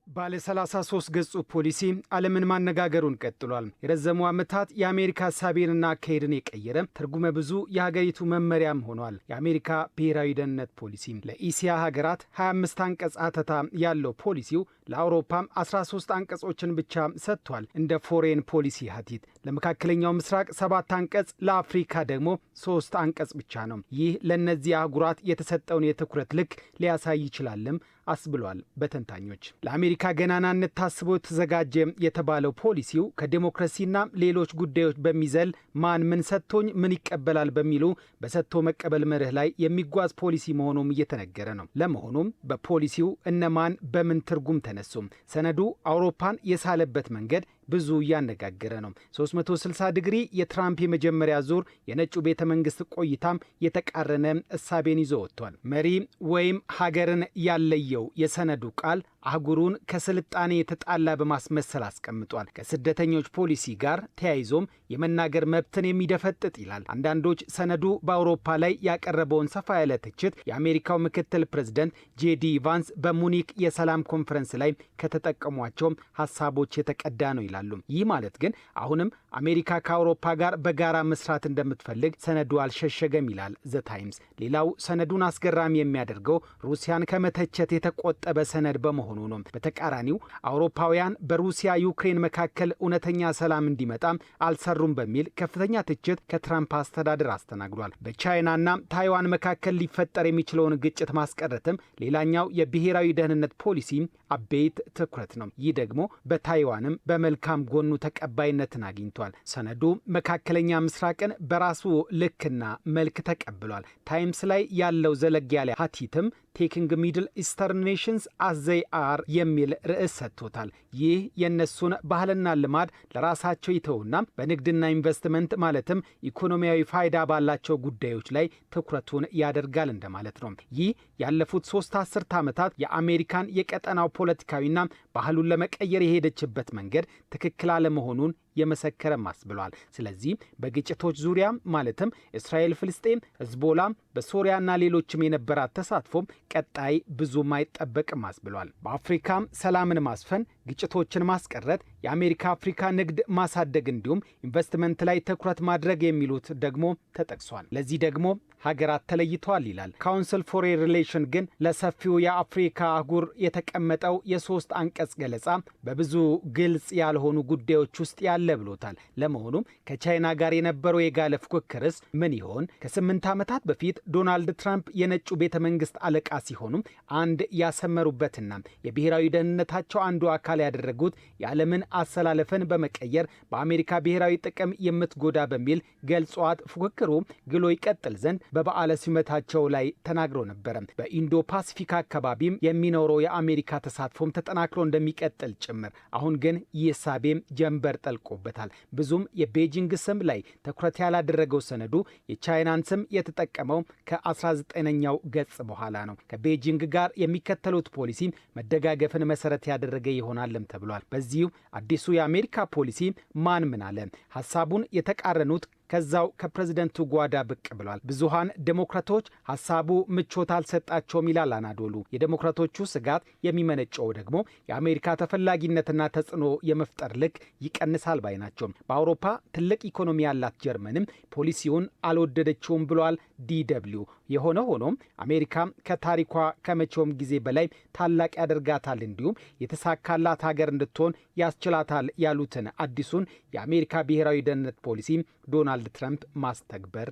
ባለ 33 ገጹ ፖሊሲ ዓለምን ማነጋገሩን ቀጥሏል። የረዘሙ ዓመታት የአሜሪካ ሳቤንና አካሄድን የቀየረ ትርጉመ ብዙ የሀገሪቱ መመሪያም ሆኗል። የአሜሪካ ብሔራዊ ደህንነት ፖሊሲ ለኢሲያ ሀገራት 25 አንቀጽ አተታ ያለው ፖሊሲው ለአውሮፓም 13 አንቀጾችን ብቻ ሰጥቷል። እንደ ፎሬን ፖሊሲ ሀቲት ለመካከለኛው ምስራቅ 7 አንቀጽ፣ ለአፍሪካ ደግሞ 3 አንቀጽ ብቻ ነው። ይህ ለእነዚህ አህጉራት የተሰጠውን የትኩረት ልክ ሊያሳይ ይችላልም አስብሏል በተንታኞች። ለአሜሪካ ገናናነት ታስቦ ተዘጋጀ የተባለው ፖሊሲው ከዲሞክራሲና ሌሎች ጉዳዮች በሚዘል ማን ምን ሰጥቶኝ ምን ይቀበላል በሚሉ በሰጥቶ መቀበል መርህ ላይ የሚጓዝ ፖሊሲ መሆኑም እየተነገረ ነው። ለመሆኑም በፖሊሲው እነማን በምን ትርጉም ተነሱም? ሰነዱ አውሮፓን የሳለበት መንገድ ብዙ እያነጋገረ ነው። 360 ዲግሪ የትራምፕ የመጀመሪያ ዙር የነጩ ቤተ መንግስት ቆይታም የተቃረነ እሳቤን ይዞ ወጥቷል። መሪ ወይም ሀገርን ያለየው የሰነዱ ቃል አህጉሩን ከስልጣኔ የተጣላ በማስመሰል አስቀምጧል። ከስደተኞች ፖሊሲ ጋር ተያይዞም የመናገር መብትን የሚደፈጥጥ ይላል። አንዳንዶች ሰነዱ በአውሮፓ ላይ ያቀረበውን ሰፋ ያለ ትችት የአሜሪካው ምክትል ፕሬዝደንት ጄዲ ቫንስ በሙኒክ የሰላም ኮንፈረንስ ላይ ከተጠቀሟቸው ሀሳቦች የተቀዳ ነው ይላሉ። ይህ ማለት ግን አሁንም አሜሪካ ከአውሮፓ ጋር በጋራ መስራት እንደምትፈልግ ሰነዱ አልሸሸገም ይላል ዘ ታይምስ። ሌላው ሰነዱን አስገራሚ የሚያደርገው ሩሲያን ከመተቸት የተቆጠበ ሰነድ በመሆኑ ነው። በተቃራኒው አውሮፓውያን በሩሲያ ዩክሬን መካከል እውነተኛ ሰላም እንዲመጣ አልሰሩም በሚል ከፍተኛ ትችት ከትራምፕ አስተዳደር አስተናግዷል። በቻይናና ታይዋን መካከል ሊፈጠር የሚችለውን ግጭት ማስቀረትም ሌላኛው የብሔራዊ ደህንነት ፖሊሲ አበይት ትኩረት ነው። ይህ ደግሞ በታይዋንም በመልካም ጎኑ ተቀባይነትን አግኝቷል። ሰነዱ መካከለኛ ምስራቅን በራሱ ልክና መልክ ተቀብሏል። ታይምስ ላይ ያለው ዘለግ ያለ ሀቲትም ቴኪንግ ሚድል ኢስተርን ኔሽንስ አዝ ዜይ አር የሚል ርዕስ ሰጥቶታል። ይህ የእነሱን ባህልና ልማድ ለራሳቸው ይተውና በንግድና ኢንቨስትመንት ማለትም ኢኮኖሚያዊ ፋይዳ ባላቸው ጉዳዮች ላይ ትኩረቱን ያደርጋል እንደማለት ነው። ይህ ያለፉት 3 አስርት ዓመታት የአሜሪካን የቀጠናው ፖለቲካዊና ባህሉን ለመቀየር የሄደችበት መንገድ ትክክል አለመሆኑን የመሰከረም አስብሏል። ስለዚህ በግጭቶች ዙሪያ ማለትም እስራኤል፣ ፍልስጤም፣ ህዝቦላ፣ በሶሪያና ሌሎችም የነበራት ተሳትፎም ቀጣይ ብዙም አይጠበቅም አስብሏል። በአፍሪካም ሰላምን ማስፈን፣ ግጭቶችን ማስቀረት፣ የአሜሪካ አፍሪካ ንግድ ማሳደግ እንዲሁም ኢንቨስትመንት ላይ ትኩረት ማድረግ የሚሉት ደግሞ ተጠቅሷል። ለዚህ ደግሞ ሀገራት ተለይተዋል ይላል። ካውንስል ፎር ሪሌሽን ግን ለሰፊው የአፍሪካ አህጉር የተቀመጠው የ3 አንቀጽ ገለጻ በብዙ ግልጽ ያልሆኑ ጉዳዮች ውስጥ ያለ ብሎታል። ለመሆኑም ከቻይና ጋር የነበረው የጋለ ፉክክርስ ምን ይሆን? ከ8 ዓመታት በፊት ዶናልድ ትራምፕ የነጩ ቤተ መንግስት አለቃ ሲሆኑም አንድ ያሰመሩበትና የብሔራዊ ደህንነታቸው አንዱ አካል ያደረጉት የዓለምን አሰላለፈን በመቀየር በአሜሪካ ብሔራዊ ጥቅም የምትጎዳ በሚል ገልጿት ፉክክሩ ግሎ ይቀጥል ዘንድ በበዓለ ሲመታቸው ላይ ተናግሮ ነበረ። በኢንዶ ፓሲፊክ አካባቢም የሚኖረው የአሜሪካ ተሳትፎም ተጠናክሮ እንደሚቀጥል ጭምር። አሁን ግን ይህ ሳቤም ጀንበር ጠልቆበታል። ብዙም የቤጂንግ ስም ላይ ትኩረት ያላደረገው ሰነዱ የቻይናን ስም የተጠቀመው ከ19ኛው ገጽ በኋላ ነው። ከቤጂንግ ጋር የሚከተሉት ፖሊሲ መደጋገፍን መሰረት ያደረገ ይሆናልም ተብሏል። በዚሁ አዲሱ የአሜሪካ ፖሊሲ ማን ምን አለ? ሀሳቡን የተቃረኑት ከዛው ከፕሬዝደንቱ ጓዳ ብቅ ብሏል። ብዙሃን ዴሞክራቶች ሀሳቡ ምቾት አልሰጣቸውም ይላል አናዶሉ። የዴሞክራቶቹ ስጋት የሚመነጨው ደግሞ የአሜሪካ ተፈላጊነትና ተጽዕኖ የመፍጠር ልክ ይቀንሳል ባይ ናቸው። በአውሮፓ ትልቅ ኢኮኖሚ ያላት ጀርመንም ፖሊሲውን አልወደደችውም ብሏል ዲደብሊው። የሆነ ሆኖም አሜሪካ ከታሪኳ ከመቼውም ጊዜ በላይ ታላቅ ያደርጋታል እንዲሁም የተሳካላት ሀገር እንድትሆን ያስችላታል ያሉትን አዲሱን የአሜሪካ ብሔራዊ ደህንነት ፖሊሲ ዶናልድ ትራምፕ ማስተግበር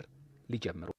ሊጀምሩ